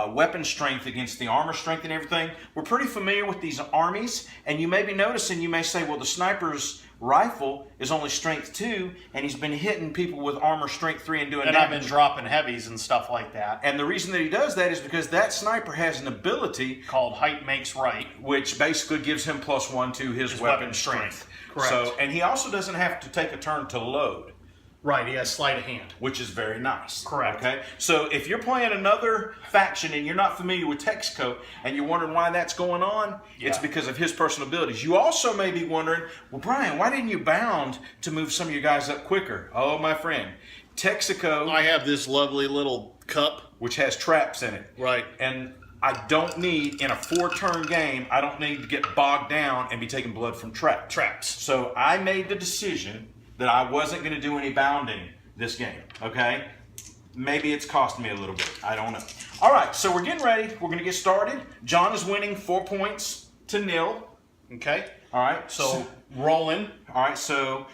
weapon strength against the armor strength and everything. We're pretty familiar with these armies, and you may be noticing, you may say, well, the sniper's rifle is only strength 2, and he's been hitting people with armor strength 3 and doing And damage. I've been dropping heavies and stuff like that. And the reason that he does that is because that sniper has an ability Called height makes right. which basically gives him +1 to his weapon strength. Correct. So, and he also doesn't have to take a turn to load, Right, he has sleight of hand. which is very nice. Correct. Okay. So if you're playing another faction and you're not familiar with Texico and you're wondering why that's going on, it's Yeah. because of his personal abilities. You also may be wondering, well, Bryan, why didn't you bound to move some of your guys up quicker? Oh, my friend, Texico, I have this lovely little cup. which has traps in it. Right. And I don't need, in a 4-turn game, I don't need to get bogged down and be taking blood from traps. So I made the decision that I wasn't going to do any bounding this game, okay? Maybe it's costing me a little bit. I don't know. All right, so we're getting ready. We're going to get started. John is winning 4 points to 0. Okay. All right. So rolling. All right, so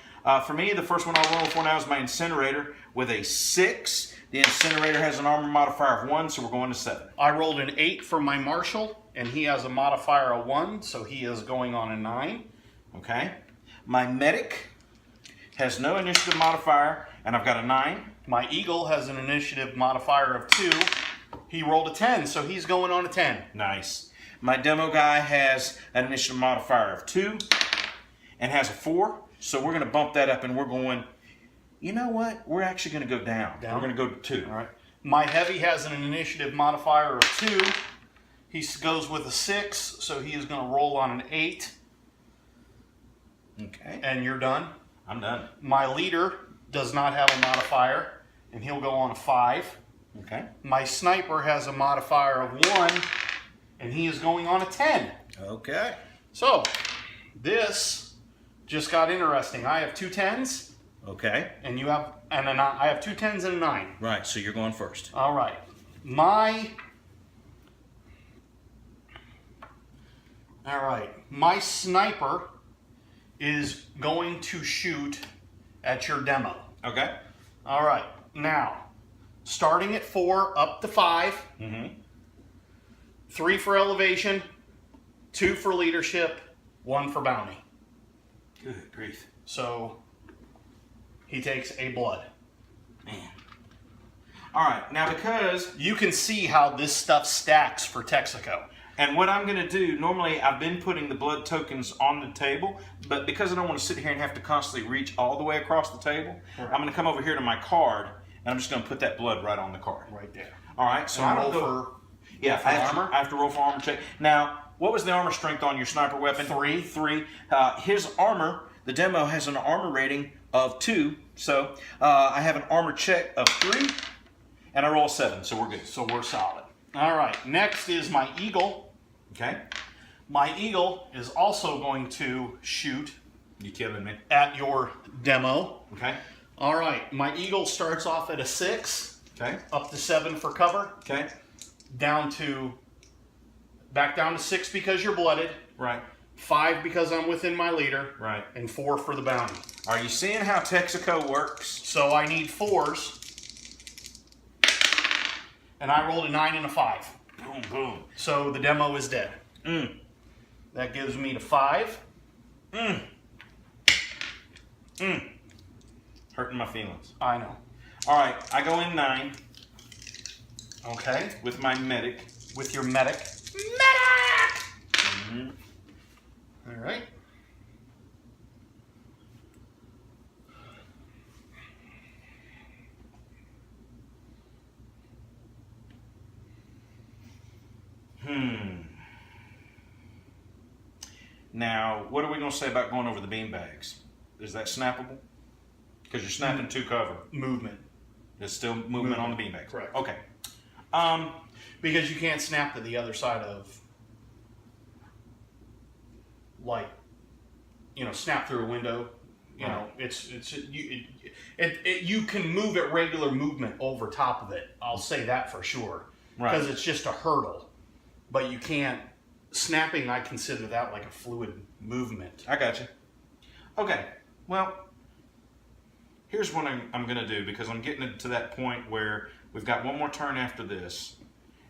for me, the first one I'll roll for now is my incinerator with a 6. The incinerator has an armor modifier of 1, so we're going to 7. I rolled an 8 for my Marshal, and he has a modifier of 1, so he is going on a 9. Okay. My medic has no initiative modifier, and I've got a 9. My Eagle has an initiative modifier of 2. He rolled a 10, so he's going on a 10. Nice. My demo guy has an initiative modifier of 2 and has a 4, so we're going to bump that up, and we're going, you know what? We're actually going to go down. We're going to go to 2. All right. My Heavy has an initiative modifier of 2. He goes with a 6, so he is going to roll on an 8. Okay. And you're done. I'm done. My Leader does not have a modifier, and he'll go on a 5. Okay. My Sniper has a modifier of 1, and he is going on a 10. Okay. So, this just got interesting. I have 2 10s, Okay. And you have and a 9. I have 2 10s and a 9. Right, so you're going first. All right. My sniper is going to shoot at your demo. Okay. All right. Now, starting at 4 up to 5. 3 for elevation, 2 for leadership, 1 for bounty. Good grief. So he takes a blood. Man. All right, now because... You can see how this stuff stacks for Texico. And what I'm going to do, normally I've been putting the blood tokens on the table, but because I don't want to sit here and have to constantly reach all the way across the table, Right. I'm going to come over here to my card, and I'm just going to put that blood right on the card. Right there. All right, so And I roll don't go... for Yeah, for I have, armor? I have to roll for armor check. Now, what was the armor strength on your sniper weapon? 3. 3. His armor, the demo has an armor rating of 2, so I have an armor check of 3, and I roll 7, so we're good. So we're solid. All right. Next is my eagle. Okay? My eagle is also going to shoot You killing me. at your demo. Okay? All right. My eagle starts off at a 6, Okay? up to 7 for cover, Okay? back down to 6 because you're blooded, Right. 5 because I'm within my leader, Right. and 4 for the bounty. Are you seeing how Texico works? So I need 4s, and I rolled a 9 and a 5. Boom, boom. So the demo is dead. That gives me to 5. Hurting my feelings. I know. All right, I go in 9 Okay. with my medic. With your medic. Mhm. All right. Now, what are we going to say about going over the beanbags? Is that snappable? Because you're snapping 2 cover. Movement. There's still movement on the beanbags. Correct. Okay. Because you can't snap to the other side of, like, snap through a window. You know, you can move at regular movement over top of it. I'll say that for sure. Right. Because it's just a hurdle. But you can't, snapping, I consider that like a fluid movement. I got you. Okay. Well, here's what I'm going to do, because I'm getting to that point where we've got one more turn after this,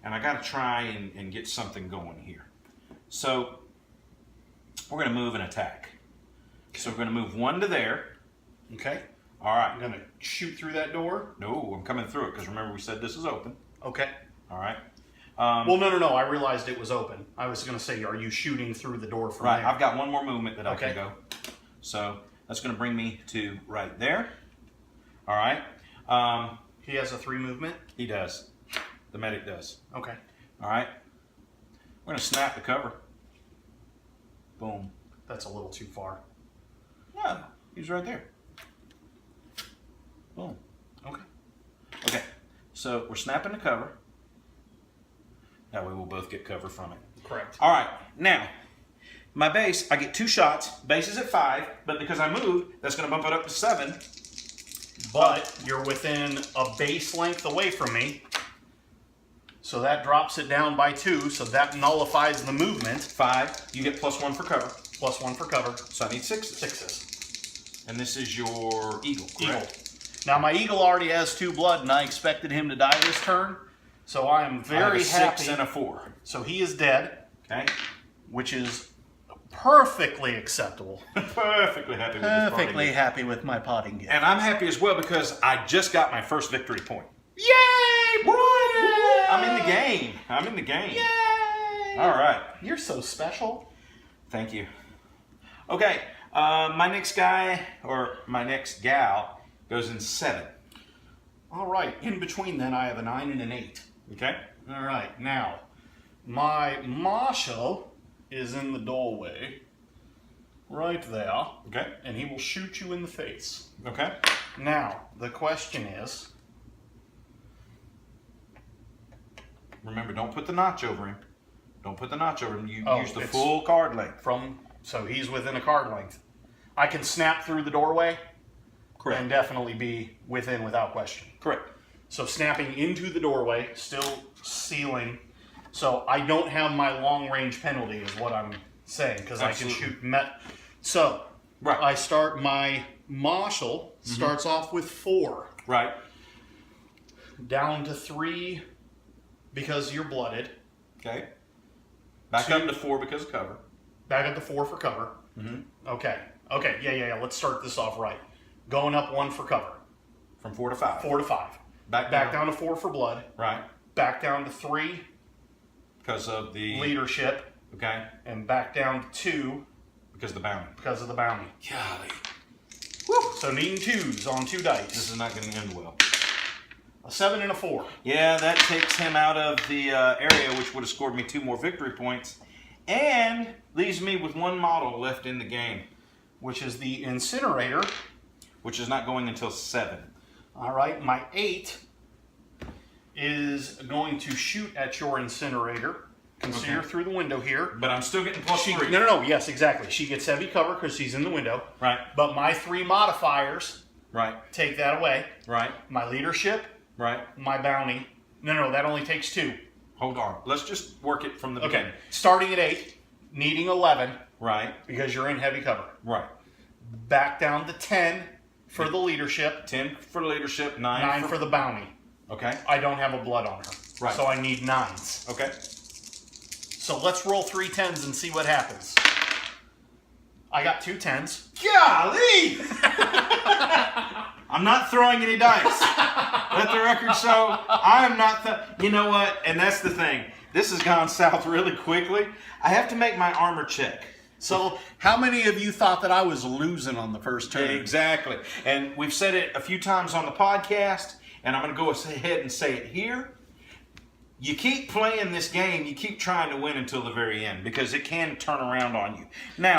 and I got to try and get something going here. So we're going to move and attack. So we're going to move 1 to there. Okay. All right. I'm going to shoot through that door. No, I'm coming through it, because remember we said this is open. Okay. All right. Well, no. I realized it was open. I was going to say, are you shooting through the door from Right. there? I've got one more movement that I Okay. can go. So that's going to bring me to right there. All right. He has a 3 movement. He does. The medic does. Okay. All right. We're going to snap the cover. Boom. That's a little too far. No, he's right there. Boom. Okay. Okay. So we're snapping the cover. That way we'll both get cover from it. Correct. All right. Now, my base, I get 2 shots. Base is at 5, but because I moved, that's going to bump it up to 7. But you're within a base length away from me. So that drops it down by 2. So that nullifies the movement. 5. You get +1 for cover. Plus 1 for cover. So I need 6s. 6s. And this is your eagle, correct? Eagle. Now my eagle already has 2 blood, and I expected him to die this turn. So I am I have very a 6 happy. and a 4. So he is dead, Okay. which is perfectly acceptable. Perfectly happy with this party. happy with my potting gift. And I'm happy as well because I just got my first victory point. Yay, Bryan! I'm in the game. I'm in the game. Yay! All right. You're so special. Thank you. Okay. My next guy, or my next gal, goes in 7. All right. In between then, I have a 9 and an 8. Okay. All right. Now, my marshal is in the doorway, right there, Okay. and he will shoot you in the face. Okay. Now, the question is, Remember, don't put the notch over him. Don't put the notch over him. You Oh, use the it's- full card length. so he's within a card length. I can snap through the doorway. Correct. and definitely be within without question. Correct. So snapping into the doorway, still sealing. So I don't have my long range penalty is what I'm saying, because I can shoot So Right. I start my marshal starts off with 4. Right. Down to 3 because you're blooded. Okay. Back up to 4 because of cover. Back up to 4 for cover. Okay. Okay. Yeah. Let's start this off right. Going up 1 for cover. From 4 to 5. 4 to 5. Back down to 4 for blood. Right. Back down to 3 Because of the leadership. Okay. And back down to 2 Because of the bounty. because of the bounty. Golly. Woo. So needing 2s on 2 dice. This is not going to end well. A 7 and a 4. Yeah, that takes him out of the area, which would have scored me 2 more victory points, and leaves me with 1 model left in the game, Which is the incinerator. which is not going until 7. All right. My 8 is going to shoot at your incinerator. Consider Okay. through the window here. But I'm still getting +3. No. Yes, exactly. She gets heavy cover because she's in the window. Right. But my 3 modifiers Right. take that away. Right. My leadership, Right. my bounty. No, that only takes 2. Hold on. Let's just work it from the Okay. beginning. Starting at 8, needing 11 Right. because you're in heavy cover. Right. Back down to 10 for the leadership, 10 for leadership, 9, 9 for the bounty. Okay. I don't have a blood on her. Right. So I need 9s. Okay. So let's roll 3 10s and see what happens. I got 2 10s. Golly! I'm not throwing any dice. Let the record show I am not. You know what? And that's the thing. This has gone south really quickly. I have to make my armor check. So, how many of you thought that I was losing on the first turn? Exactly. And we've said it a few times on the podcast, and I'm going to go ahead and say it here. You keep playing this game, you keep trying to win until the very end, because it can turn around on you. Now,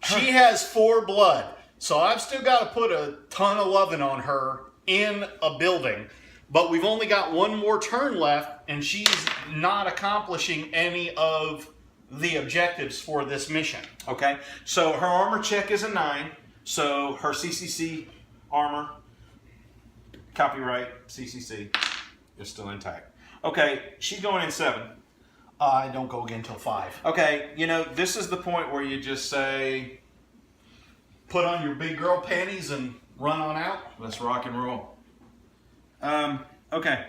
She has 4 blood. So I've still got to put a ton of loving on her in a building. But we've only got 1 more turn left, and she's not accomplishing any of the objectives for this mission. okay, so her armor check is a 9, so her CCC armor, copyright CCC, is still intact. Okay, she's going in 7. I don't go again till 5. Okay, you know, this is the point where you just say, Put on your big girl panties and run on out. let's rock and roll. Okay.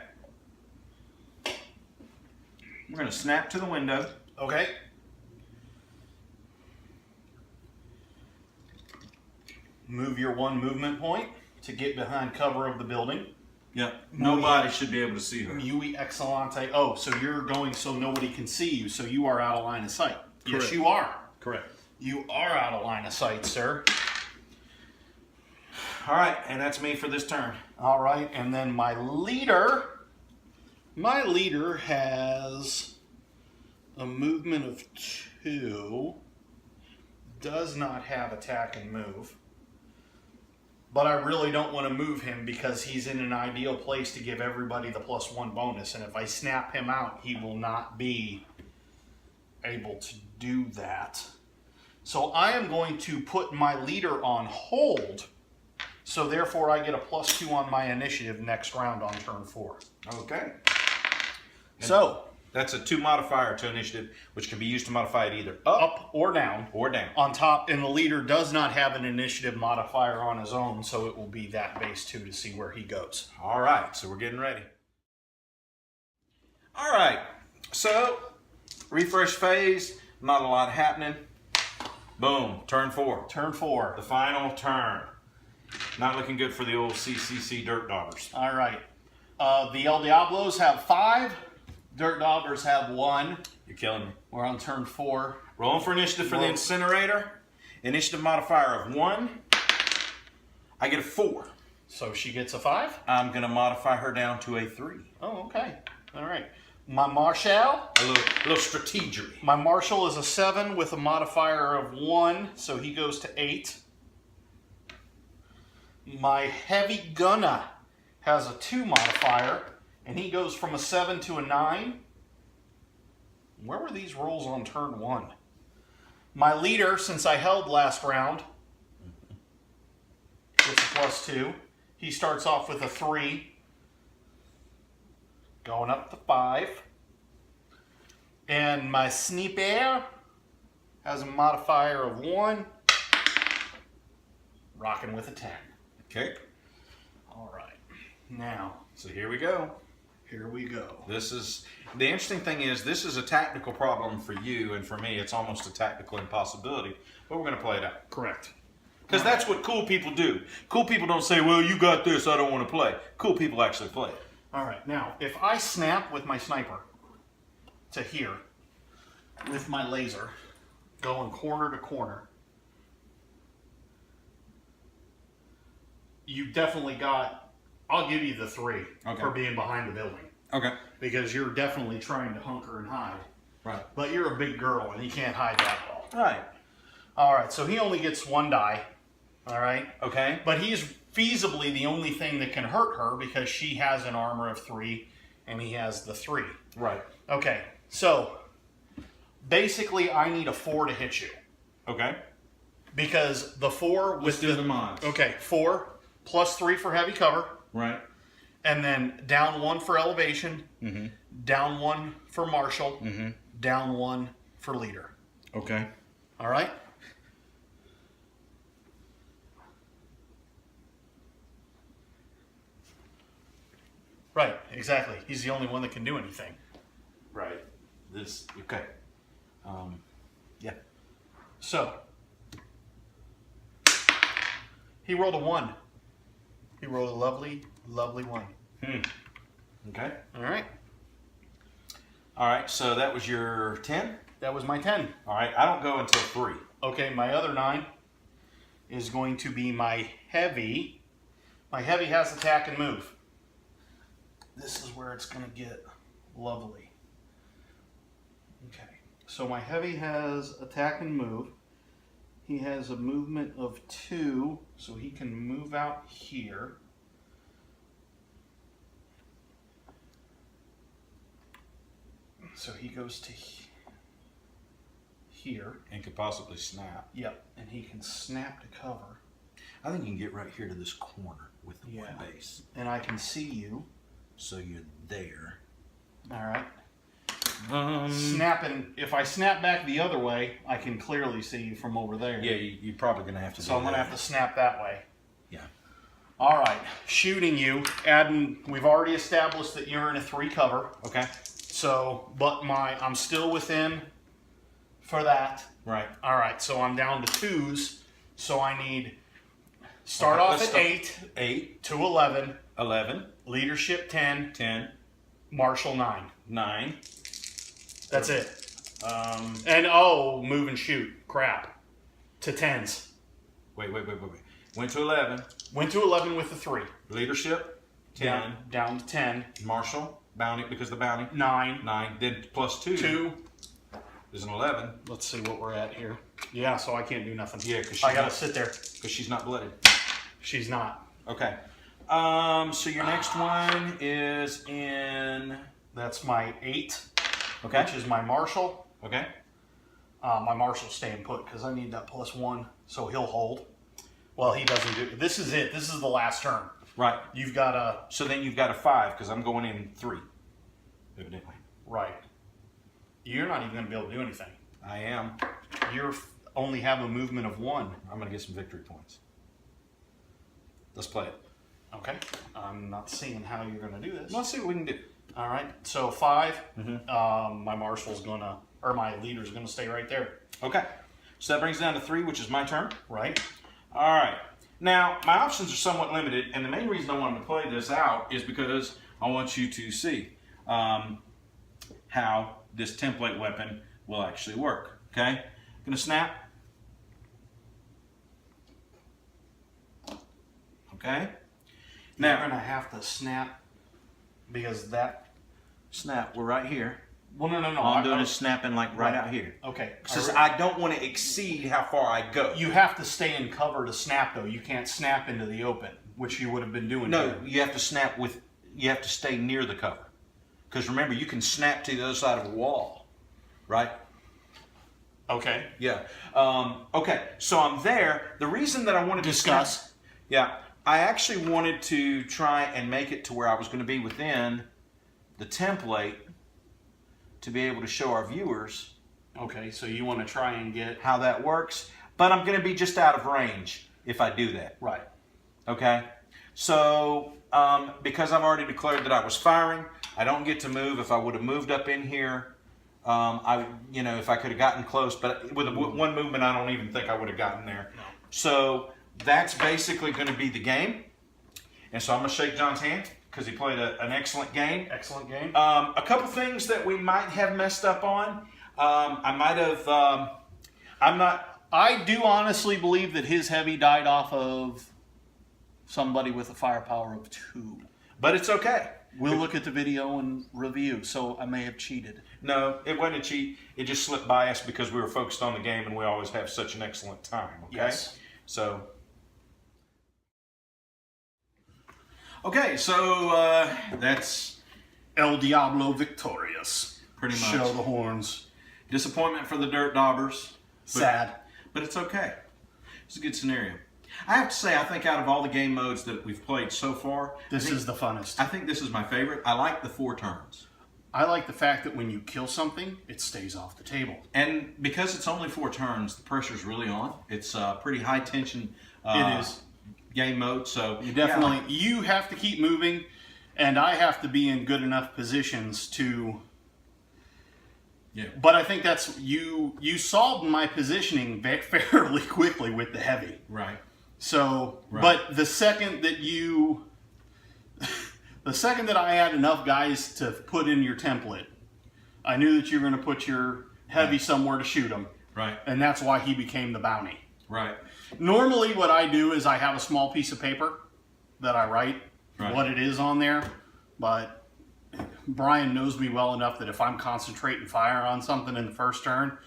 We're going to snap to the window. Okay. Move your 1 movement point to get behind cover of the building. Yep. Nobody should be able to see her. Muy excellente. Oh, so you're going so nobody can see you, so you are out of line of sight. Correct. Yes, you are. Correct. You are out of line of sight, sir. All right, and that's me for this turn. All right, and then my leader has a movement of 2, does not have attack and move. But I really don't want to move him because he's in an ideal place to give everybody the +1 bonus. And if I snap him out, he will not be able to do that. So I am going to put my leader on hold. So therefore I get a +2 on my initiative next round on turn 4. Okay. So That's a 2 modifier to initiative, which can be used to modify it either up up or down. or down. On top, and the leader does not have an initiative modifier on his own, so it will be that base 2 to see where he goes. All right, so we're getting ready. All right, so refresh phase, not a lot happening. Boom, turn 4. Turn 4. The final turn. Not looking good for the old CCC Dirt Daubers. All right. The El Diablos have 5. Dirt Daubers have 1. You're killing me. We're on turn 4. Rolling for initiative for the incinerator. Initiative modifier of 1. I get a 4. So she gets a 5? I'm going to modify her down to a 3. Oh, okay. All right. My Marshal? A little strategery. My Marshal is a 7 with a modifier of 1, so he goes to 8. My Heavy Gunner has a 2 modifier, and he goes from a 7 to a 9. Where were these rolls on turn 1? My Leader, since I held last round, +2. He starts off with a 3, going up to 5. And my sniper has a modifier of 1, rocking with a 10. Okay. All right. Now, So here we go. here we go. This is the interesting thing is this is a tactical problem for you, and for me it's almost a tactical impossibility. But we're going to play it out Correct. because that's what cool people do. Cool people don't say, "Well, you got this, I don't want to play." Cool people actually play it. All right. Now, if I snap with my sniper to here with my laser, going corner to corner, you definitely got, I'll give you the 3 Okay. for being behind the building. Okay. Because you're definitely trying to hunker and hide. Right. But you're a big girl and you can't hide that well. Right. All right, so he only gets 1 die. All right. Okay. But he's feasibly the only thing that can hurt her because she has an armor of 3 and he has the 3. Right. Okay, so basically I need a 4 to hit you. Okay. Because the 4 with Let's do the mods. Okay, 4 plus 3 for heavy cover. Right. And then down 1 for elevation, Mm-hmm. down 1 for marshal, Mm-hmm. down 1 for leader. Okay. All right? Right, exactly. He's the only one that can do anything. Right. This. Okay. Yeah. So, he rolled a 1. He rolled a lovely, lovely 1. Okay. All right? All right. So that was your 10. That was my 10. All right. I don't go until 3. Okay, my other 9 is going to be my heavy. My heavy has attack and move. This is where it's going to get lovely. Okay, so my heavy has attack and move. He has a movement of 2, so he can move out here. So he goes to here. And could possibly snap. Yep, and he can snap to cover. I think you can get right here to this corner with the Yeah. one base. And I can see you. So you're there. All right. Snapping. If I snap back the other way, I can clearly see you from over there. Yeah, you're probably going to have to So do I'm going to that. have to snap that way. Yeah. All right. Shooting you. Adding. We've already established that you're in a 3 cover. Okay. So, but I'm still within for that. Right. All right. So I'm down to 2s. So I need start Okay, off let's at start. 8 8, to 11. 11, Leadership 10. 10, Marshal 9. 9. That's it. And oh, move and shoot. Crap. To 10s. Wait. Went to 11. Went to 11 with the 3. Leadership, 10. Down to 10. Marshal, bounty, because the bounty. 9. 9. Then plus 2 2. is an 11. Let's see what we're at here. Yeah, so I can't do nothing. Yeah, because I gotta sit there. she's not blooded. She's not. Okay. So your next one is in. That's my 8. Okay. Which is my marshal. Okay. My marshal's staying put because I need that +1, so he'll hold. Well, he doesn't do. This is it. This is the last turn. Right. You've got a So then you've got a 5 because I'm going in 3. Evidently. right. You're not even gonna be able to do anything. I am. You only have a movement of 1. I'm going to get some victory points. Let's play it. Okay. I'm not seeing how you're gonna do this. Let's see what we can do. All right. So 5. My marshal's gonna, or my leader's gonna stay right there. Okay. So that brings down to 3, which is my turn. Right. All right. Now, my options are somewhat limited, and the main reason I wanted to play this out is because I want you to see how this template weapon will actually work. Okay? I'm going to snap. Okay? Now Now, you're gonna have to snap because that. snap. We're right here. Well, no. All I'm doing is snapping like right out here. Okay. Because I don't want to exceed how far I go. You have to stay in cover to snap, though. You can't snap into the open, which you would have been doing. No, here. you have to snap with. You have to stay near the cover. Because remember, you can snap to the other side of a wall, right? Okay. Yeah. Okay. So I'm there. The reason that I want to Discuss. Yeah. I actually wanted to try and make it to where I was going to be within the template to be able to show our viewers Okay, so you want to try and get... how that works, but I'm going to be just out of range if I do that. Right. Okay? So, because I've already declared that I was firing, I don't get to move. If I would have moved up in here, if I could have gotten close, but with one movement, I don't even think I would have gotten there. No. So that's basically going to be the game. And so I'm going to shake John's hand because he played an excellent game. Excellent game. A couple things that we might have messed up on. I might have, I do honestly believe that his heavy died off of somebody with a firepower of 2. but it's okay. We'll look at the video and review, so I may have cheated. No, it wasn't a cheat. It just slipped by us because we were focused on the game and we always have such an excellent time. Okay? Yes. So. Okay, so that's El Diablo victorious. pretty much. Show the horns. Disappointment for the Dirt Daubers. Sad. But it's okay. It's a good scenario. I have to say, I think out of all the game modes that we've played so far, This is the funnest. I think this is my favorite. I like the 4 turns. I like the fact that when you kill something, it stays off the table. And because it's only 4 turns, the pressure's really on. It's pretty high tension It is. game mode. So You definitely, you have to keep moving, and I have to be in good enough positions to... Yeah. But I think that's, you solved my positioning fairly quickly with the heavy. Right. So, Right. but the second that I had enough guys to put in your template, I knew that you were going to put your heavy somewhere to shoot him. Right. And that's why he became the bounty. Right. Normally what I do is I have a small piece of paper that I write Right. what it is on there, but Bryan knows me well enough that if I'm concentrating fire on something in the first turn,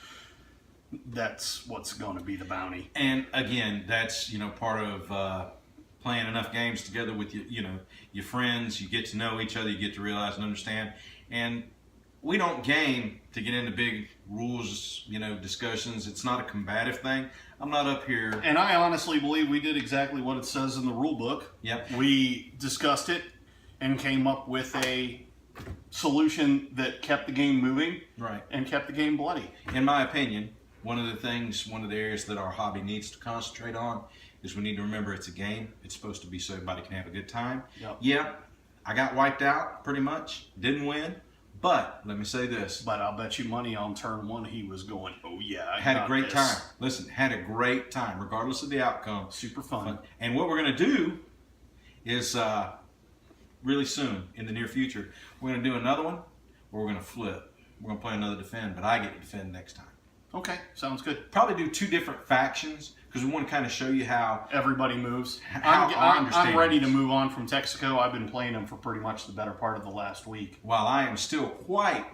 that's what's going to be the bounty. And again, that's part of playing enough games together with your friends. You get to know each other. You get to realize and understand. And we don't game to get into big rules, discussions. It's not a combative thing. I'm not up here. And I honestly believe we did exactly what it says in the rule book. Yep. We discussed it and came up with a solution that kept the game moving, Right. and kept the game bloody. In my opinion, one of the areas that our hobby needs to concentrate on is we need to remember it's a game. It's supposed to be so everybody can have a good time. Yep. Yeah, I got wiped out pretty much. Didn't win. But let me say this. But I'll bet you money on turn 1 he was going, oh yeah, I Had a got great this. time. Listen, had a great time, regardless of the outcome. Super fun. And what we're going to do is really soon, in the near future, we're going to do another one where we're going to flip. We're going to play another defend, but I get to defend next time. Okay, sounds good. Probably do 2 different factions because we want to kind of show you how. Everybody moves. How I understand I'm ready to this. move on from Texico. I've been playing them for pretty much the better part of the last week. While I am still quite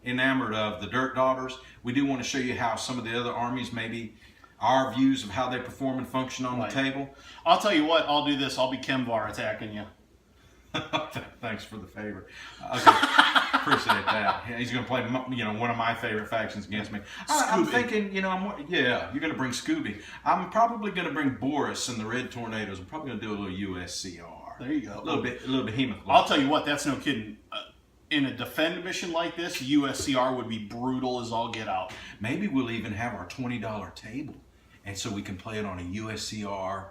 enamored of the Dirt Daughters, we do want to show you how some of the other armies, maybe our views of how they perform and function on Right. the table. I'll tell you what, I'll do this. I'll be Kemvar attacking you. Thanks for the favor. Okay, appreciate that. Yeah, he's going to play, one of my favorite factions against me. I'm Scooby. thinking, you're going to bring Scooby. I'm probably going to bring Boris and the Red Tornadoes. I'm probably going to do a little USCR. There you go. A little behemoth. I'll tell you what, that's no kidding. In a defend mission like this, USCR would be brutal as all get out. Maybe we'll even have our $20 table, and so we can play it on a USCR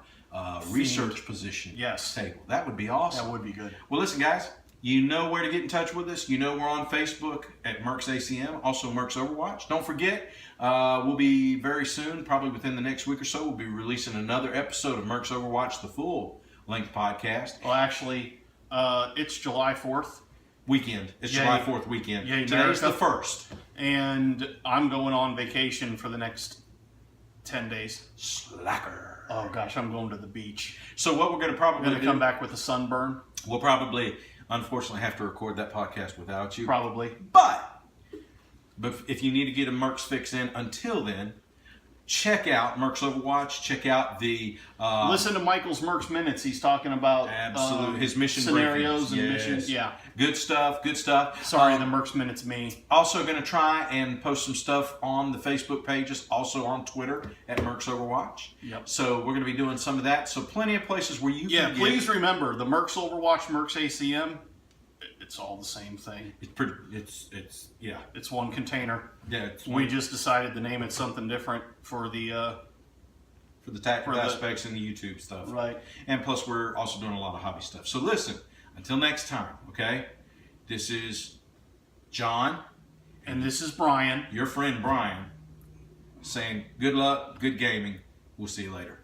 research position table. That would be awesome. That would be good. Well, listen, guys, you know where to get in touch with us. You know we're on Facebook at Mercs ACM, also Mercs Overwatch. Don't forget, we'll be very soon, probably within the next week or so, we'll be releasing another episode of Mercs Overwatch, the full-length podcast. Well, actually, it's July 4th. Weekend. It's Yay. July 4th weekend. Yay, Today's America. the 1st. And I'm going on vacation for the next 10 days. Slacker. Oh gosh, I'm going to the beach. So what we're going to probably I'm going to do, come back with a sunburn. we'll probably, unfortunately, have to record that podcast without you. Probably. But if you need to get a Mercs fix in until then, check out Mercs Overwatch. Check out the Listen to Michael's Mercs Minutes. He's talking about his mission scenarios briefings. and Yes. missions. Yeah. Good stuff. Good stuff. Sorry, the Mercs Minutes me. Also going to try and post some stuff on the Facebook pages, also on Twitter at Mercs Overwatch. Yep. So we're going to be doing some of that. So plenty of places where you can Please remember the Mercs Overwatch, Mercs ACM. It's all the same thing. It's one container. Yeah. We just decided to name it something different for the tactical aspects and the YouTube stuff. Right. And plus we're also doing a lot of hobby stuff. So listen, until next time, okay? This is John. And this is Bryan. Your friend Bryan, saying good luck, good gaming. We'll see you later.